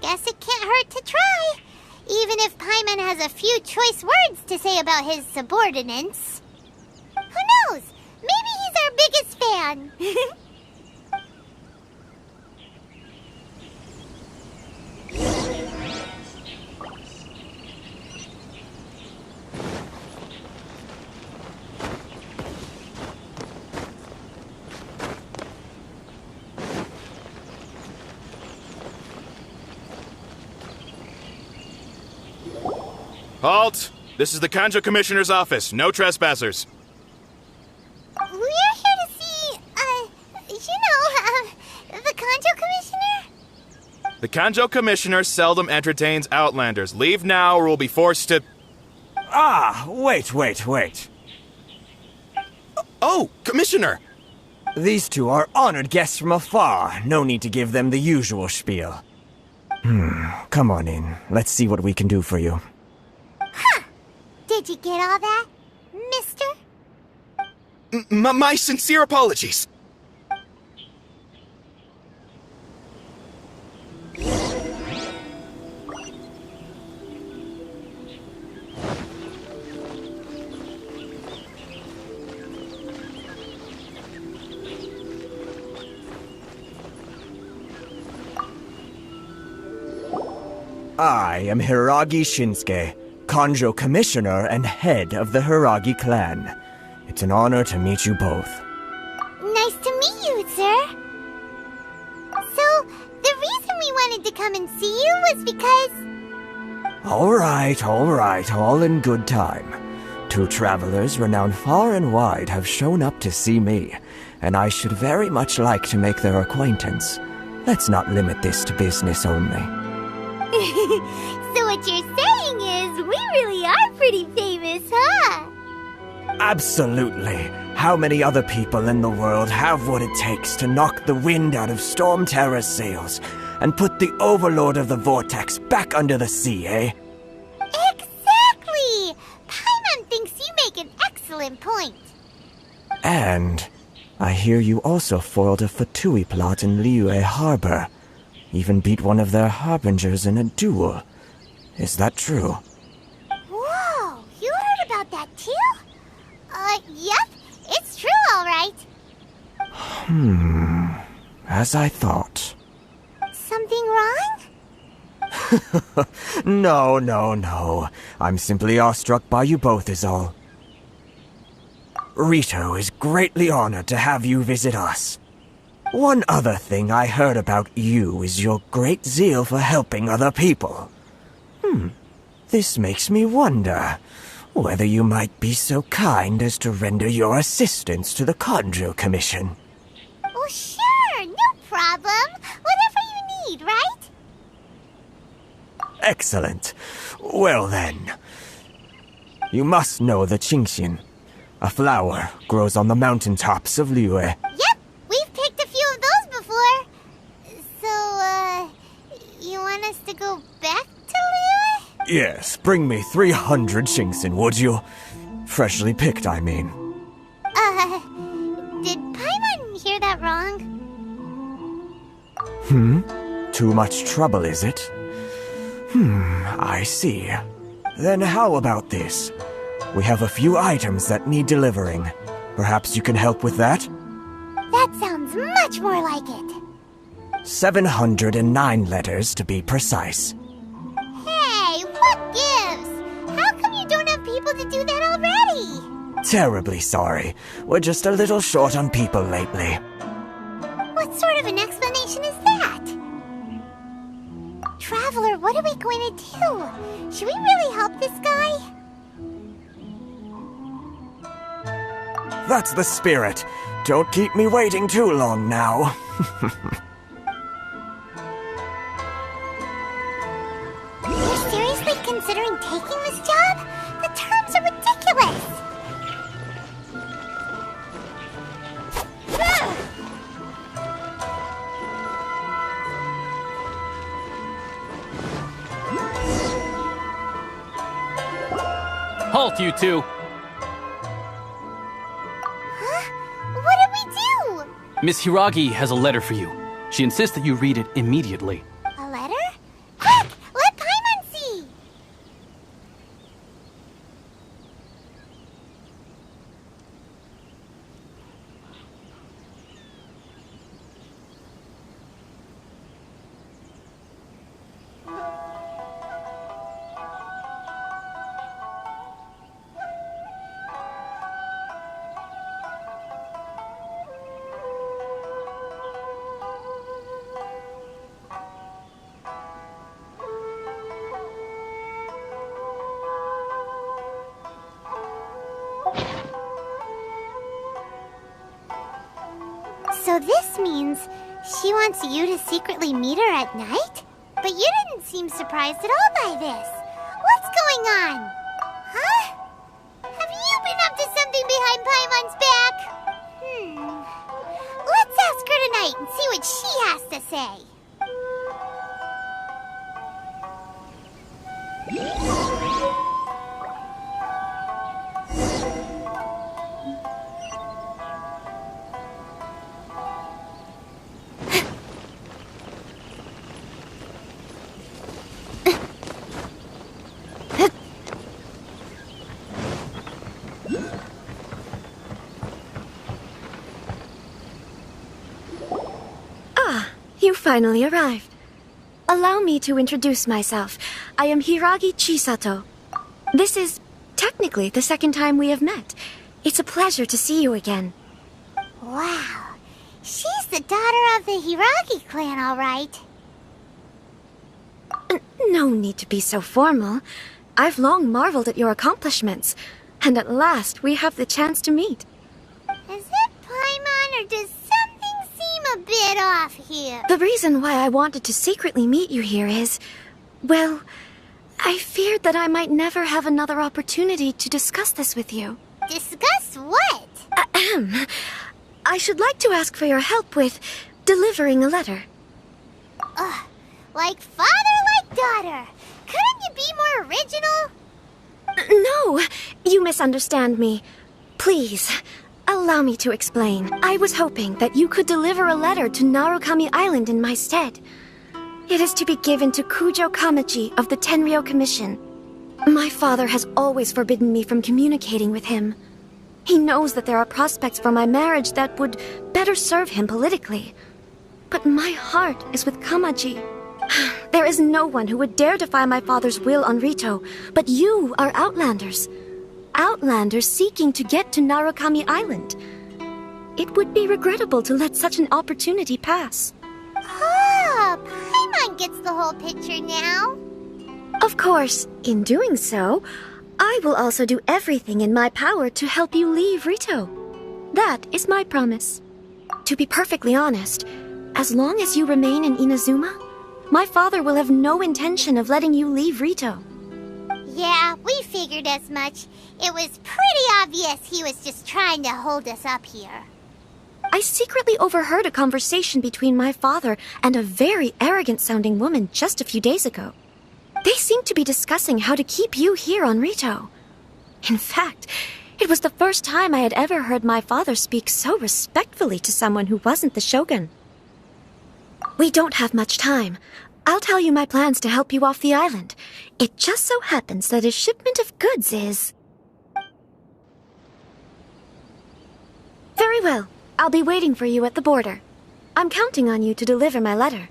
Speaker 2: Guess it can't hurt to try. Even if Paimon has a few choice words to say about his subordinates. Who knows? Maybe he's our biggest fan.
Speaker 14: Halt! This is the Kanjo Commissioner's office. No trespassers.
Speaker 2: We're here to see, the Kanjo Commissioner?
Speaker 14: The Kanjo Commissioner seldom entertains Outlanders. Leave now or we'll be forced to...
Speaker 8: Ah, wait.
Speaker 14: Oh, Commissioner!
Speaker 8: These two are honored guests from afar. No need to give them the usual spiel. Come on in. Let's see what we can do for you.
Speaker 2: Huh! Did you get all that, mister?
Speaker 14: My sincere apologies.
Speaker 8: I am Hiragi Shinsuke, Kanjo Commissioner and head of the Hiragi clan. It's an honor to meet you both.
Speaker 2: Nice to meet you, sir. So, the reason we wanted to come and see you was because...
Speaker 8: All right, all in good time. Two travelers renowned far and wide have shown up to see me, and I should very much like to make their acquaintance. Let's not limit this to business only.
Speaker 2: So what you're saying is, we really are pretty famous, huh?
Speaker 8: Absolutely. How many other people in the world have what it takes to knock the wind out of Storm Terror's sails and put the Overlord of the Vortex back under the sea, eh?
Speaker 2: Exactly! Paimon thinks you make an excellent point.
Speaker 8: And I hear you also foiled a Fatui plot in Liyue Harbor. Even beat one of their harbingers in a duel. Is that true?
Speaker 2: Whoa, you heard about that too? Yep, it's true, all right.
Speaker 8: As I thought.
Speaker 2: Something wrong?
Speaker 8: No. I'm simply awestruck by you both is all. Rito is greatly honored to have you visit us. One other thing I heard about you is your great zeal for helping other people. This makes me wonder whether you might be so kind as to render your assistance to the Kanjo Commission.
Speaker 2: Oh, sure, no problem. Whatever you need, right?
Speaker 8: Excellent. Well then, you must know the Genshin. A flower grows on the mountaintops of Liyue.
Speaker 2: Yep, we've picked a few of those before. So, you want us to go back to Liyue?
Speaker 8: Yes, bring me 300 Genshin, would you? Freshly picked, I mean.
Speaker 2: Did Paimon hear that wrong?
Speaker 8: Too much trouble, is it? I see. Then how about this? We have a few items that need delivering. Perhaps you can help with that?
Speaker 2: That sounds much more like it.
Speaker 8: 709 letters to be precise.
Speaker 2: Hey, what gives? How come you don't have people to do that already?
Speaker 8: Terribly sorry. We're just a little short on people lately.
Speaker 2: What sort of an explanation is that? Traveler, what are we going to do? Should we really help this guy?
Speaker 8: That's the spirit. Don't keep me waiting too long now.
Speaker 2: You're seriously considering taking this job? The terms are ridiculous!
Speaker 15: Halt, you two!
Speaker 2: Huh? What did we do?
Speaker 15: Miss Hiragi has a letter for you. She insists that you read it immediately.
Speaker 2: A letter? Quick! Let Paimon see! So this means she wants you to secretly meet her at night? But you didn't seem surprised at all by this. What's going on? Huh? Have you been up to something behind Paimon's back? Let's ask her tonight and see what she has to say.
Speaker 10: You finally arrived. Allow me to introduce myself. I am Hiragi Chisato. This is technically the second time we have met. It's a pleasure to see you again.
Speaker 2: Wow. She's the daughter of the Hiragi clan, all right.
Speaker 10: No need to be so formal. I've long marveled at your accomplishments, and at last we have the chance to meet.
Speaker 2: Is it Paimon, or does something seem a bit off here?
Speaker 10: The reason why I wanted to secretly meet you here is, well, I feared that I might never have another opportunity to discuss this with you.
Speaker 2: Discuss what?
Speaker 10: Ahem. I should like to ask for your help with delivering a letter.
Speaker 2: Like father, like daughter. Couldn't you be more original?
Speaker 10: No, you misunderstand me. Please, allow me to explain. I was hoping that you could deliver a letter to Narukami Island in my stead. It is to be given to Kujo Kamachi of the Tenryou Commission. My father has always forbidden me from communicating with him. He knows that there are prospects for my marriage that would better serve him politically. But my heart is with Kamachi. There is no one who would dare defy my father's will on Rito, but you are Outlanders. Outlanders seeking to get to Narukami Island. It would be regrettable to let such an opportunity pass.
Speaker 2: Ah, Paimon gets the whole picture now.
Speaker 10: Of course, in doing so, I will also do everything in my power to help you leave Rito. That is my promise. To be perfectly honest, as long as you remain in Inazuma, my father will have no intention of letting you leave Rito.
Speaker 2: Yeah, we figured as much. It was pretty obvious he was just trying to hold us up here.
Speaker 10: I secretly overheard a conversation between my father and a very arrogant-sounding woman just a few days ago. They seemed to be discussing how to keep you here on Rito. In fact, it was the first time I had ever heard my father speak so respectfully to someone who wasn't the shogun. We don't have much time. I'll tell you my plans to help you off the island. It just so happens that a shipment of goods is... Very well. I'll be waiting for you at the border. I'm counting on you to deliver my letter.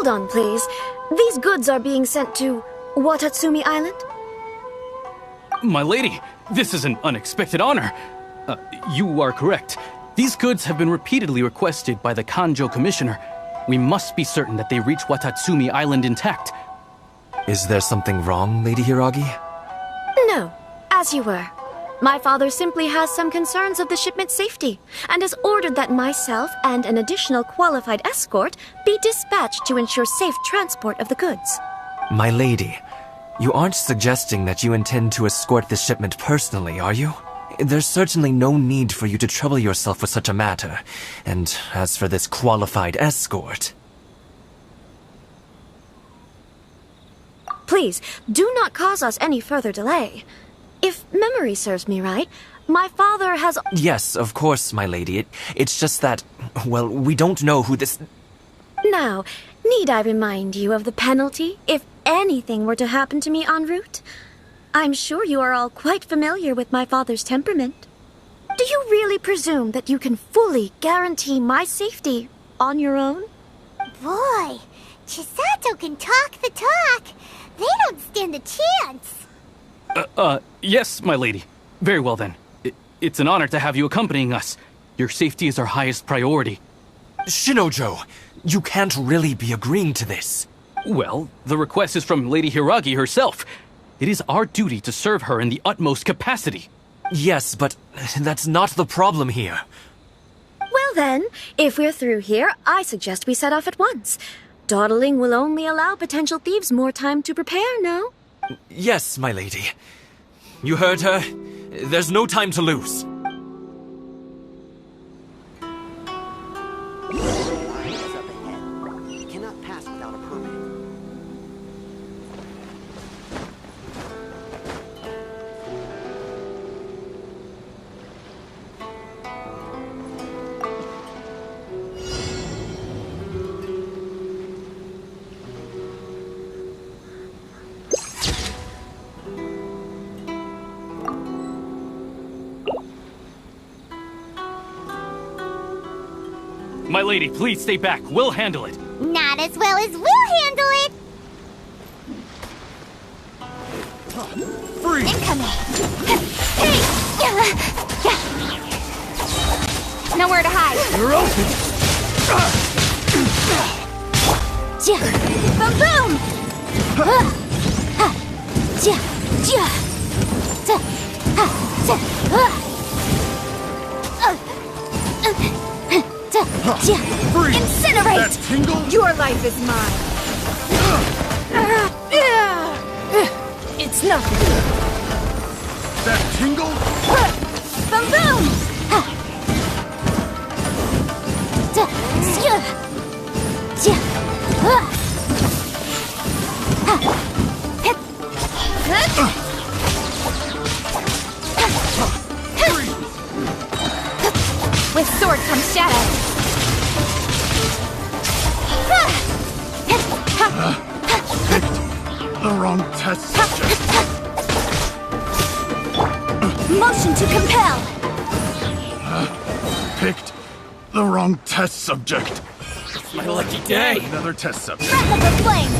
Speaker 10: Hold on, please. These goods are being sent to Watatsumi Island?
Speaker 15: My lady, this is an unexpected honor. You are correct. These goods have been repeatedly requested by the Kanjo Commissioner. We must be certain that they reach Watatsumi Island intact.
Speaker 8: Is there something wrong, Lady Hiragi?
Speaker 10: No, as you were. My father simply has some concerns of the shipment's safety, and has ordered that myself and an additional qualified escort be dispatched to ensure safe transport of the goods.
Speaker 8: My lady, you aren't suggesting that you intend to escort this shipment personally, are you? There's certainly no need for you to trouble yourself with such a matter. And as for this qualified escort...
Speaker 10: Please, do not cause us any further delay. If memory serves me right, my father has...
Speaker 8: Yes, of course, my lady. It's just that, well, we don't know who this...
Speaker 10: Now, need I remind you of the penalty if anything were to happen to me en route? I'm sure you are all quite familiar with my father's temperament. Do you really presume that you can fully guarantee my safety on your own?
Speaker 2: Boy, Chisato can talk the talk. They don't stand a chance.
Speaker 15: Yes, my lady. Very well then. It's an honor to have you accompanying us. Your safety is our highest priority.
Speaker 8: Shinojo, you can't really be agreeing to this.
Speaker 15: Well, the request is from Lady Hiragi herself. It is our duty to serve her in the utmost capacity.
Speaker 8: Yes, but that's not the problem here.
Speaker 10: Well then, if we're through here, I suggest we set off at once. Dawdling will only allow potential thieves more time to prepare, no?
Speaker 8: Yes, my lady. You heard her. There's no time to lose.
Speaker 13: You cannot pass without a permit.
Speaker 15: My lady, please stay back. We'll handle it.
Speaker 2: Not as well as we'll handle it.
Speaker 6: Freeze!
Speaker 2: Incoming. Hey! Nowhere to hide.
Speaker 6: You're open! Freeze!
Speaker 2: Incinerate!
Speaker 6: That tingle?
Speaker 4: Your life is mine. It's nothing.
Speaker 6: That tingle?
Speaker 2: Boom! With sword comes shadow.
Speaker 6: The wrong test subject.
Speaker 2: Motion to compel.
Speaker 6: Picked the wrong test subject.
Speaker 15: It's my lucky day.
Speaker 6: Another test subject.
Speaker 2: Breath of the flame.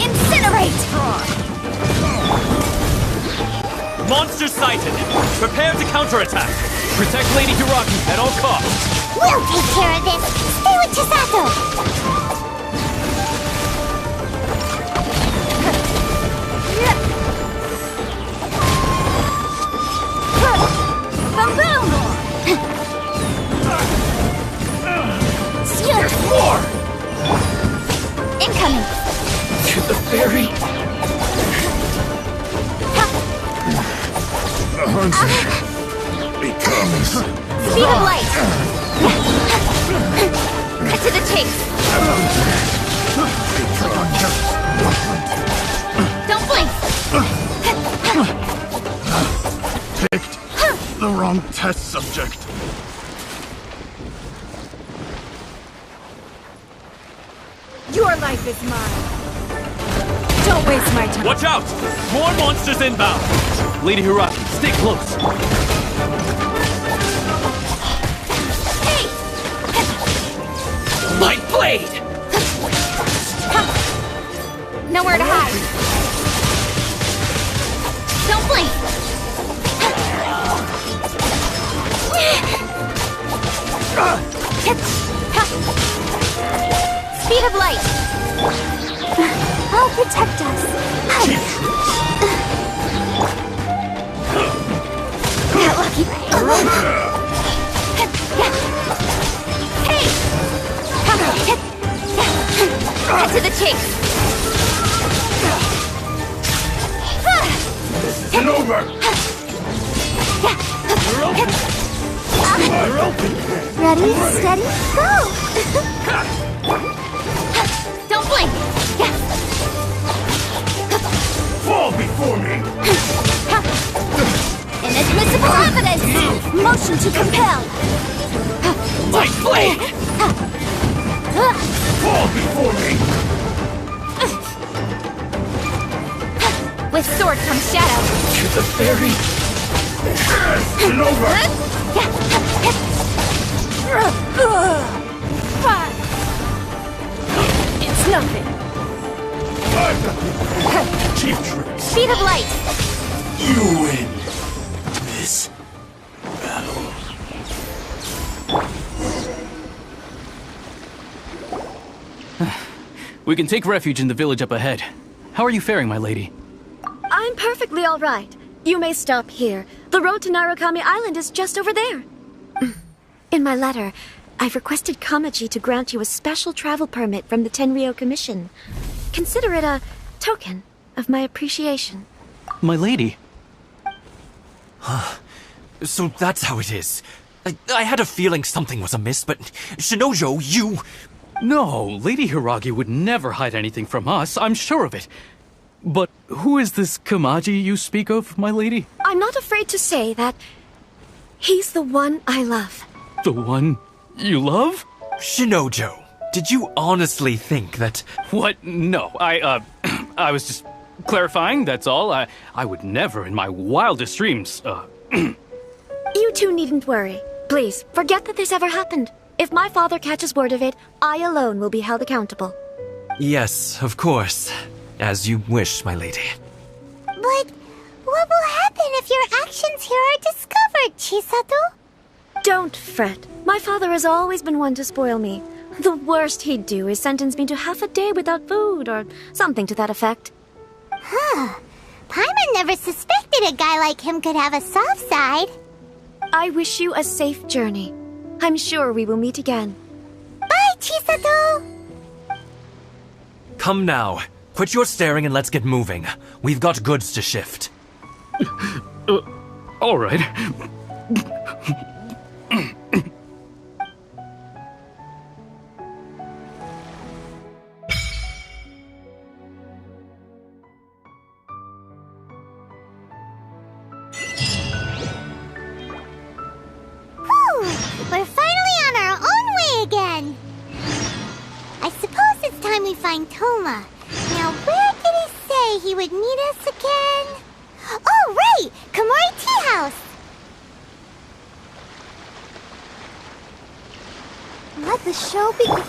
Speaker 2: Incinerate.
Speaker 9: Monster sighted! Prepare to counterattack! Protect Lady Hiragi at all costs!
Speaker 2: We'll take care of this. Stay with Chisato. Boom!
Speaker 6: There's more!
Speaker 2: Incoming.
Speaker 6: To the fairy. The hunter becomes
Speaker 2: Speed of light. Cut to the chase. Don't blink.
Speaker 6: picked the wrong test subject.
Speaker 4: Your life is mine. Don't waste my time.
Speaker 9: Watch out! More monsters inbound!
Speaker 15: Lady Hiragi, stay close.
Speaker 2: Hey!
Speaker 9: Light blade!
Speaker 2: Nowhere to hide. Don't blink. Speed of light. I'll protect us. Get lucky. Hey! Cut to the chase.
Speaker 16: This isn't over. You're open. You're open.
Speaker 2: Ready, steady, go! Don't blink!
Speaker 16: Fall before me!
Speaker 2: Inadmissible evidence! Motion to compel!
Speaker 16: My blade! Fall before me!
Speaker 2: With sword comes shadow.
Speaker 16: To the very... and over!
Speaker 2: It's nothing.
Speaker 16: Cheap tricks.
Speaker 2: Speed of light.
Speaker 16: You win this battle.
Speaker 15: We can take refuge in the village up ahead. How are you faring, my lady?
Speaker 10: I'm perfectly all right. You may stop here. The road to Narukami Island is just over there. In my letter, I've requested Kamaji to grant you a special travel permit from the Tenryou Commission. Consider it a token of my appreciation.
Speaker 15: My lady?
Speaker 17: So that's how it is. I had a feeling something was amiss, but Shinojo, you...
Speaker 15: No, Lady Hiragi would never hide anything from us, I'm sure of it. But who is this Kamaji you speak of, my lady?
Speaker 10: I'm not afraid to say that he's the one I love.
Speaker 15: The one you love?
Speaker 17: Shinojo, did you honestly think that...
Speaker 15: What? No, I was just clarifying, that's all. I would never in my wildest dreams,
Speaker 10: You two needn't worry. Please, forget that this ever happened. If my father catches word of it, I alone will be held accountable.
Speaker 17: Yes, of course. As you wish, my lady.
Speaker 2: But what will happen if your actions here are discovered, Chisato?
Speaker 10: Don't fret. My father has always been one to spoil me. The worst he'd do is sentence me to half a day without food, or something to that effect.
Speaker 2: Huh. Paimon never suspected a guy like him could have a soft side.
Speaker 10: I wish you a safe journey. I'm sure we will meet again.
Speaker 2: Bye, Chisato!
Speaker 17: Come now. Quit your staring and let's get moving. We've got goods to shift.
Speaker 15: All right.
Speaker 2: We're finally on our own way again! I suppose it's time we find Toma. Now, where did he say he would meet us again? Oh, right! Komori Tea House! Let the show begin.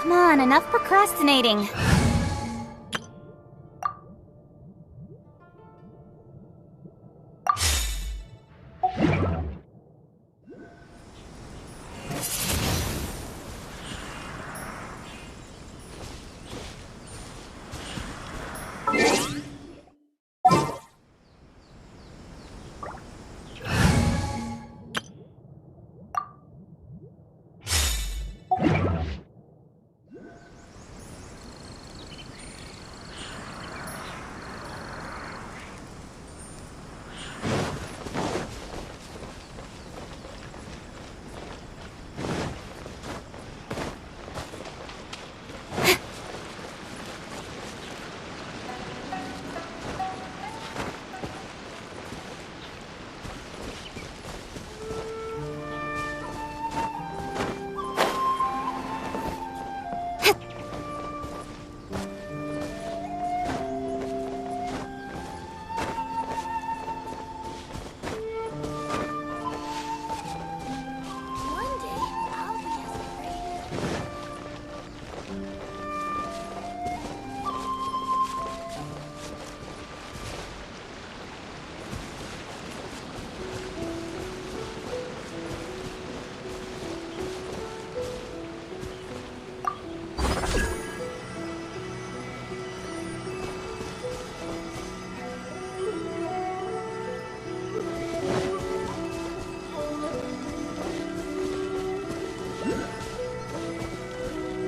Speaker 2: Come on, enough procrastinating.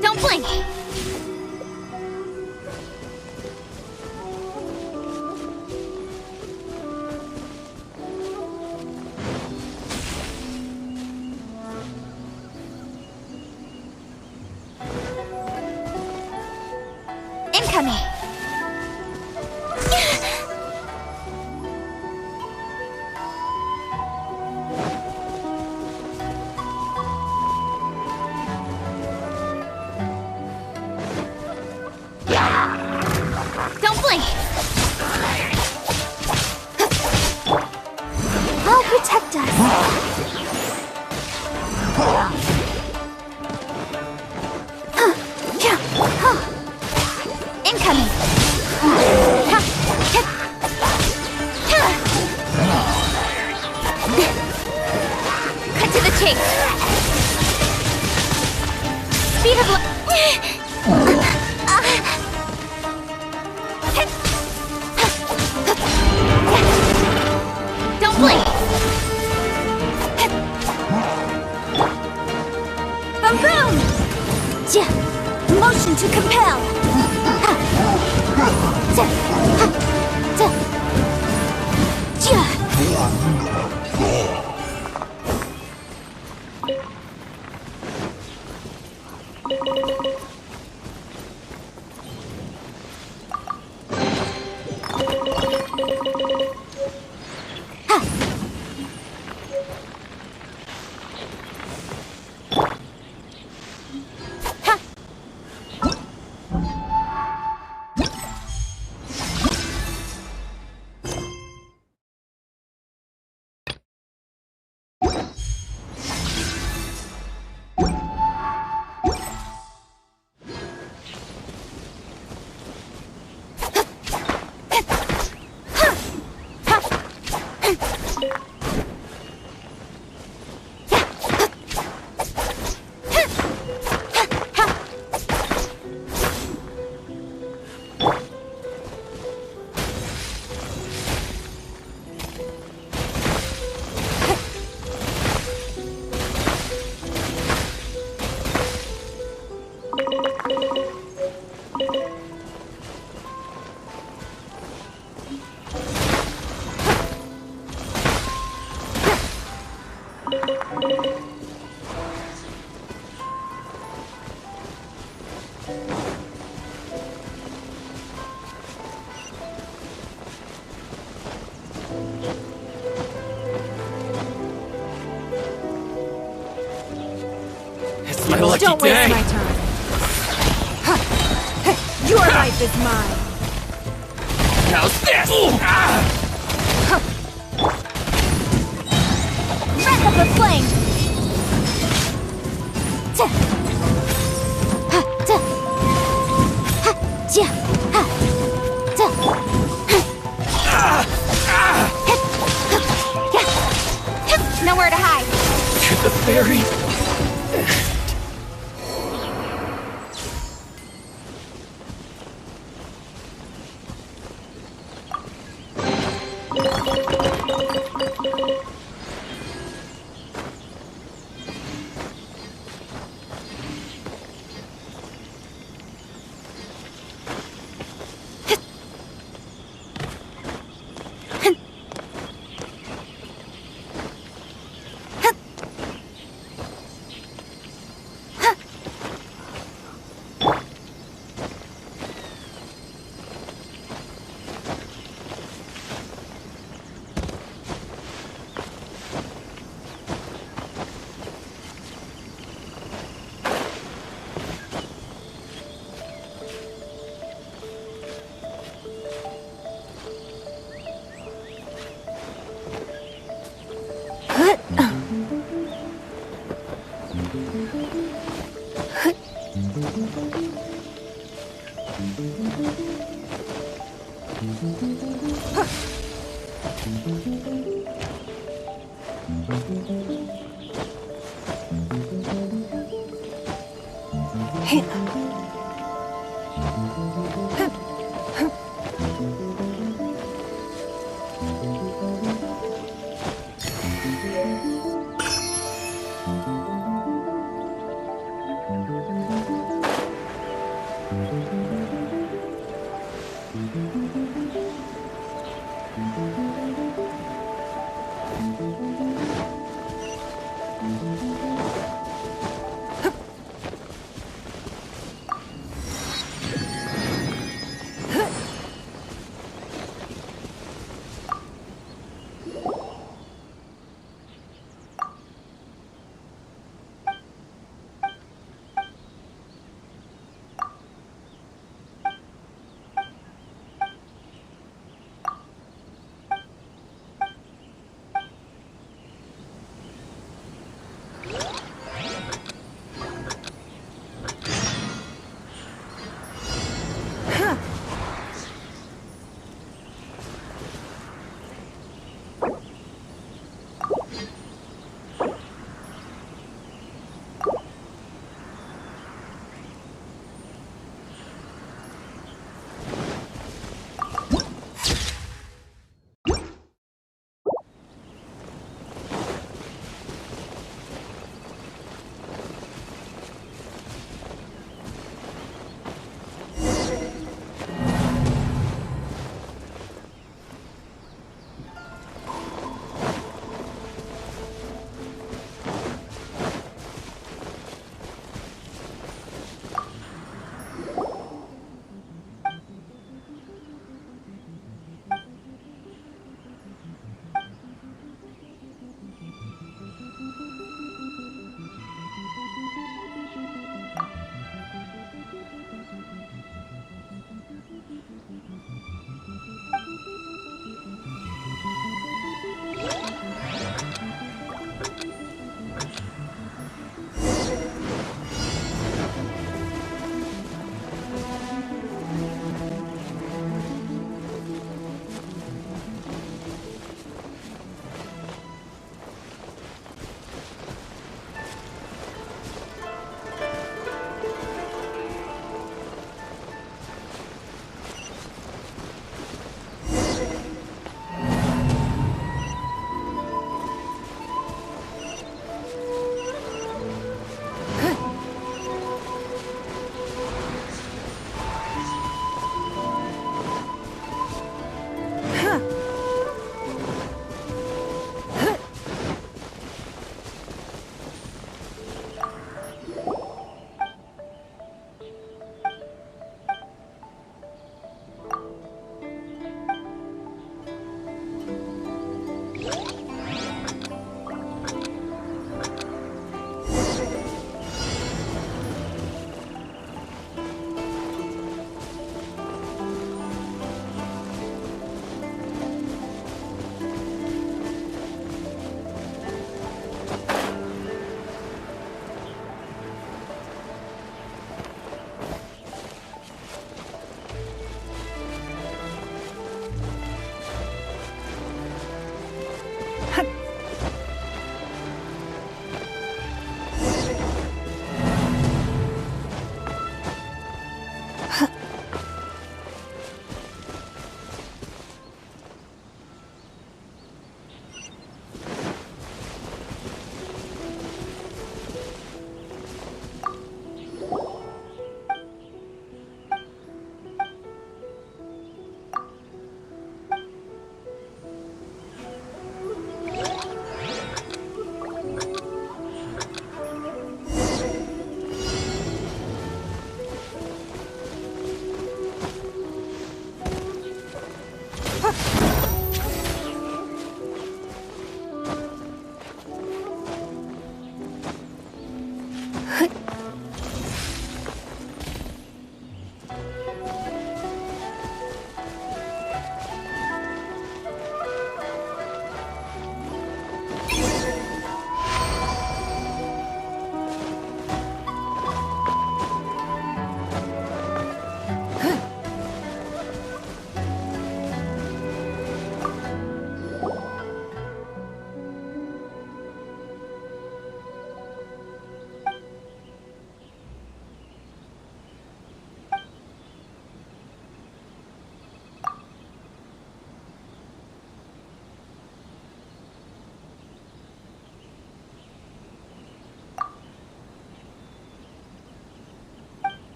Speaker 2: Don't blink! Incoming! Don't blink! I'll protect us. Incoming! Cut to the chase! Speed of light! Don't blink! Boom boom! Motion to compel!
Speaker 6: My lucky
Speaker 4: Don't waste
Speaker 6: day.
Speaker 4: my time. Your life is mine.
Speaker 6: How's this?
Speaker 2: Wrap up the flame! Nowhere to hide.
Speaker 6: To the very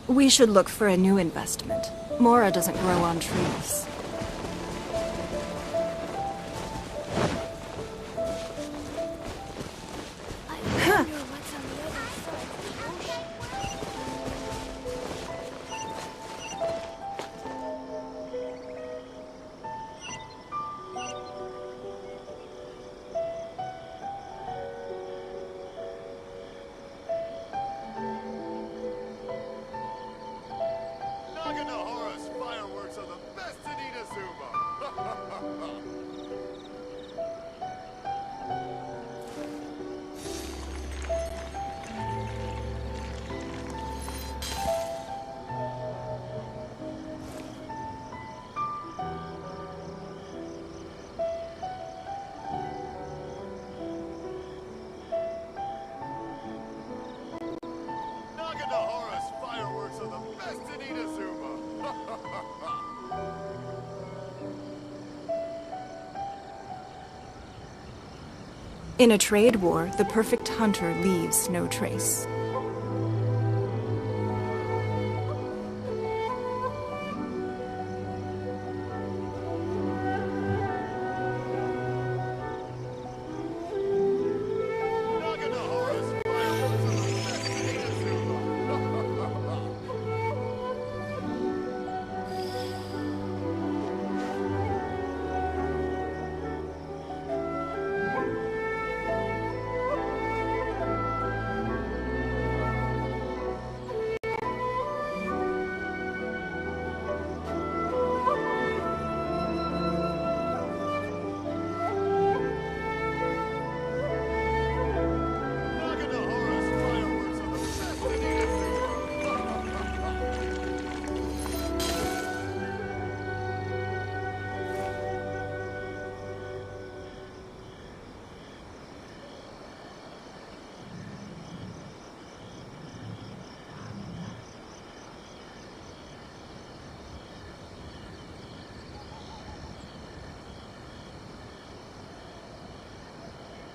Speaker 18: We should look for a new investment. Mora doesn't grow on trees. In a trade war, the perfect hunter leaves no trace.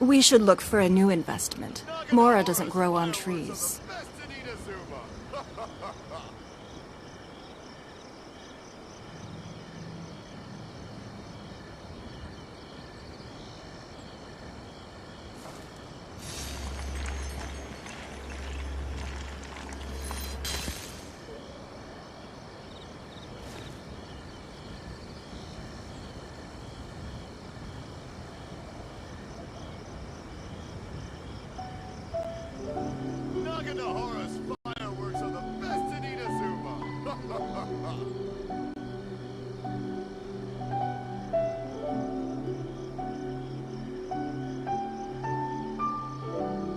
Speaker 18: We should look for a new investment. Mora doesn't grow on trees.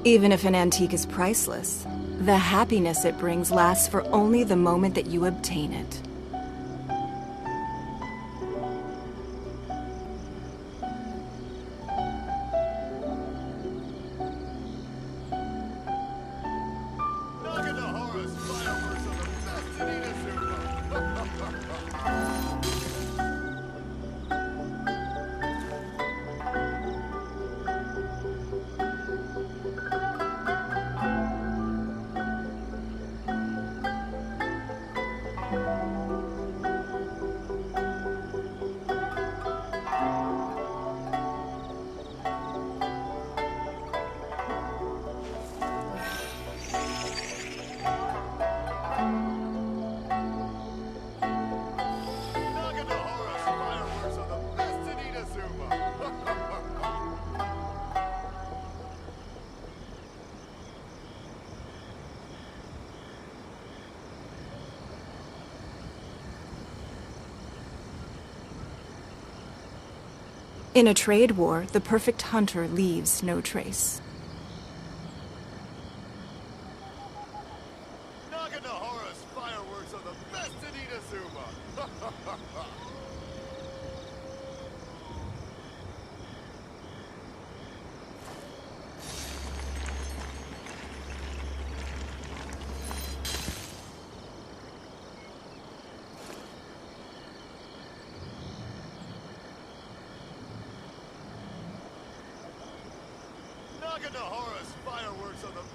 Speaker 18: Even if an antique is priceless, the happiness it brings lasts for only the moment that you obtain it. In a trade war, the perfect hunter leaves no trace.
Speaker 19: Naganohara's fireworks are the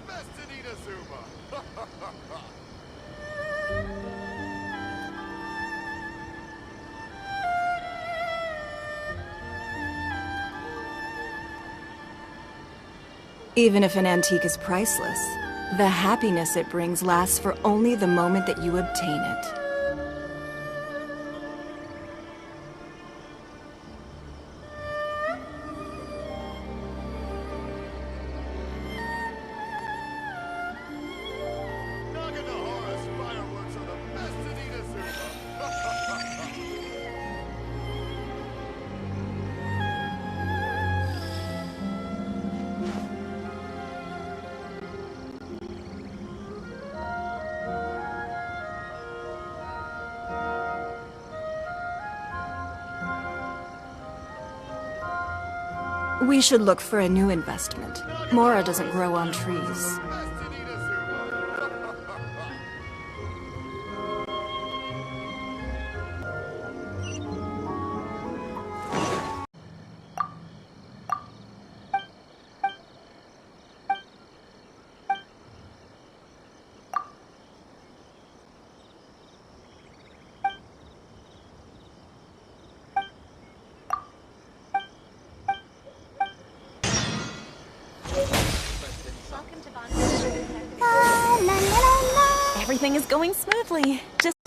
Speaker 19: best in Inazuma!
Speaker 18: Even if an antique is priceless, the happiness it brings lasts for only the moment that you obtain it. We should look for a new investment. Mora doesn't grow on trees.
Speaker 4: Everything is going smoothly. Just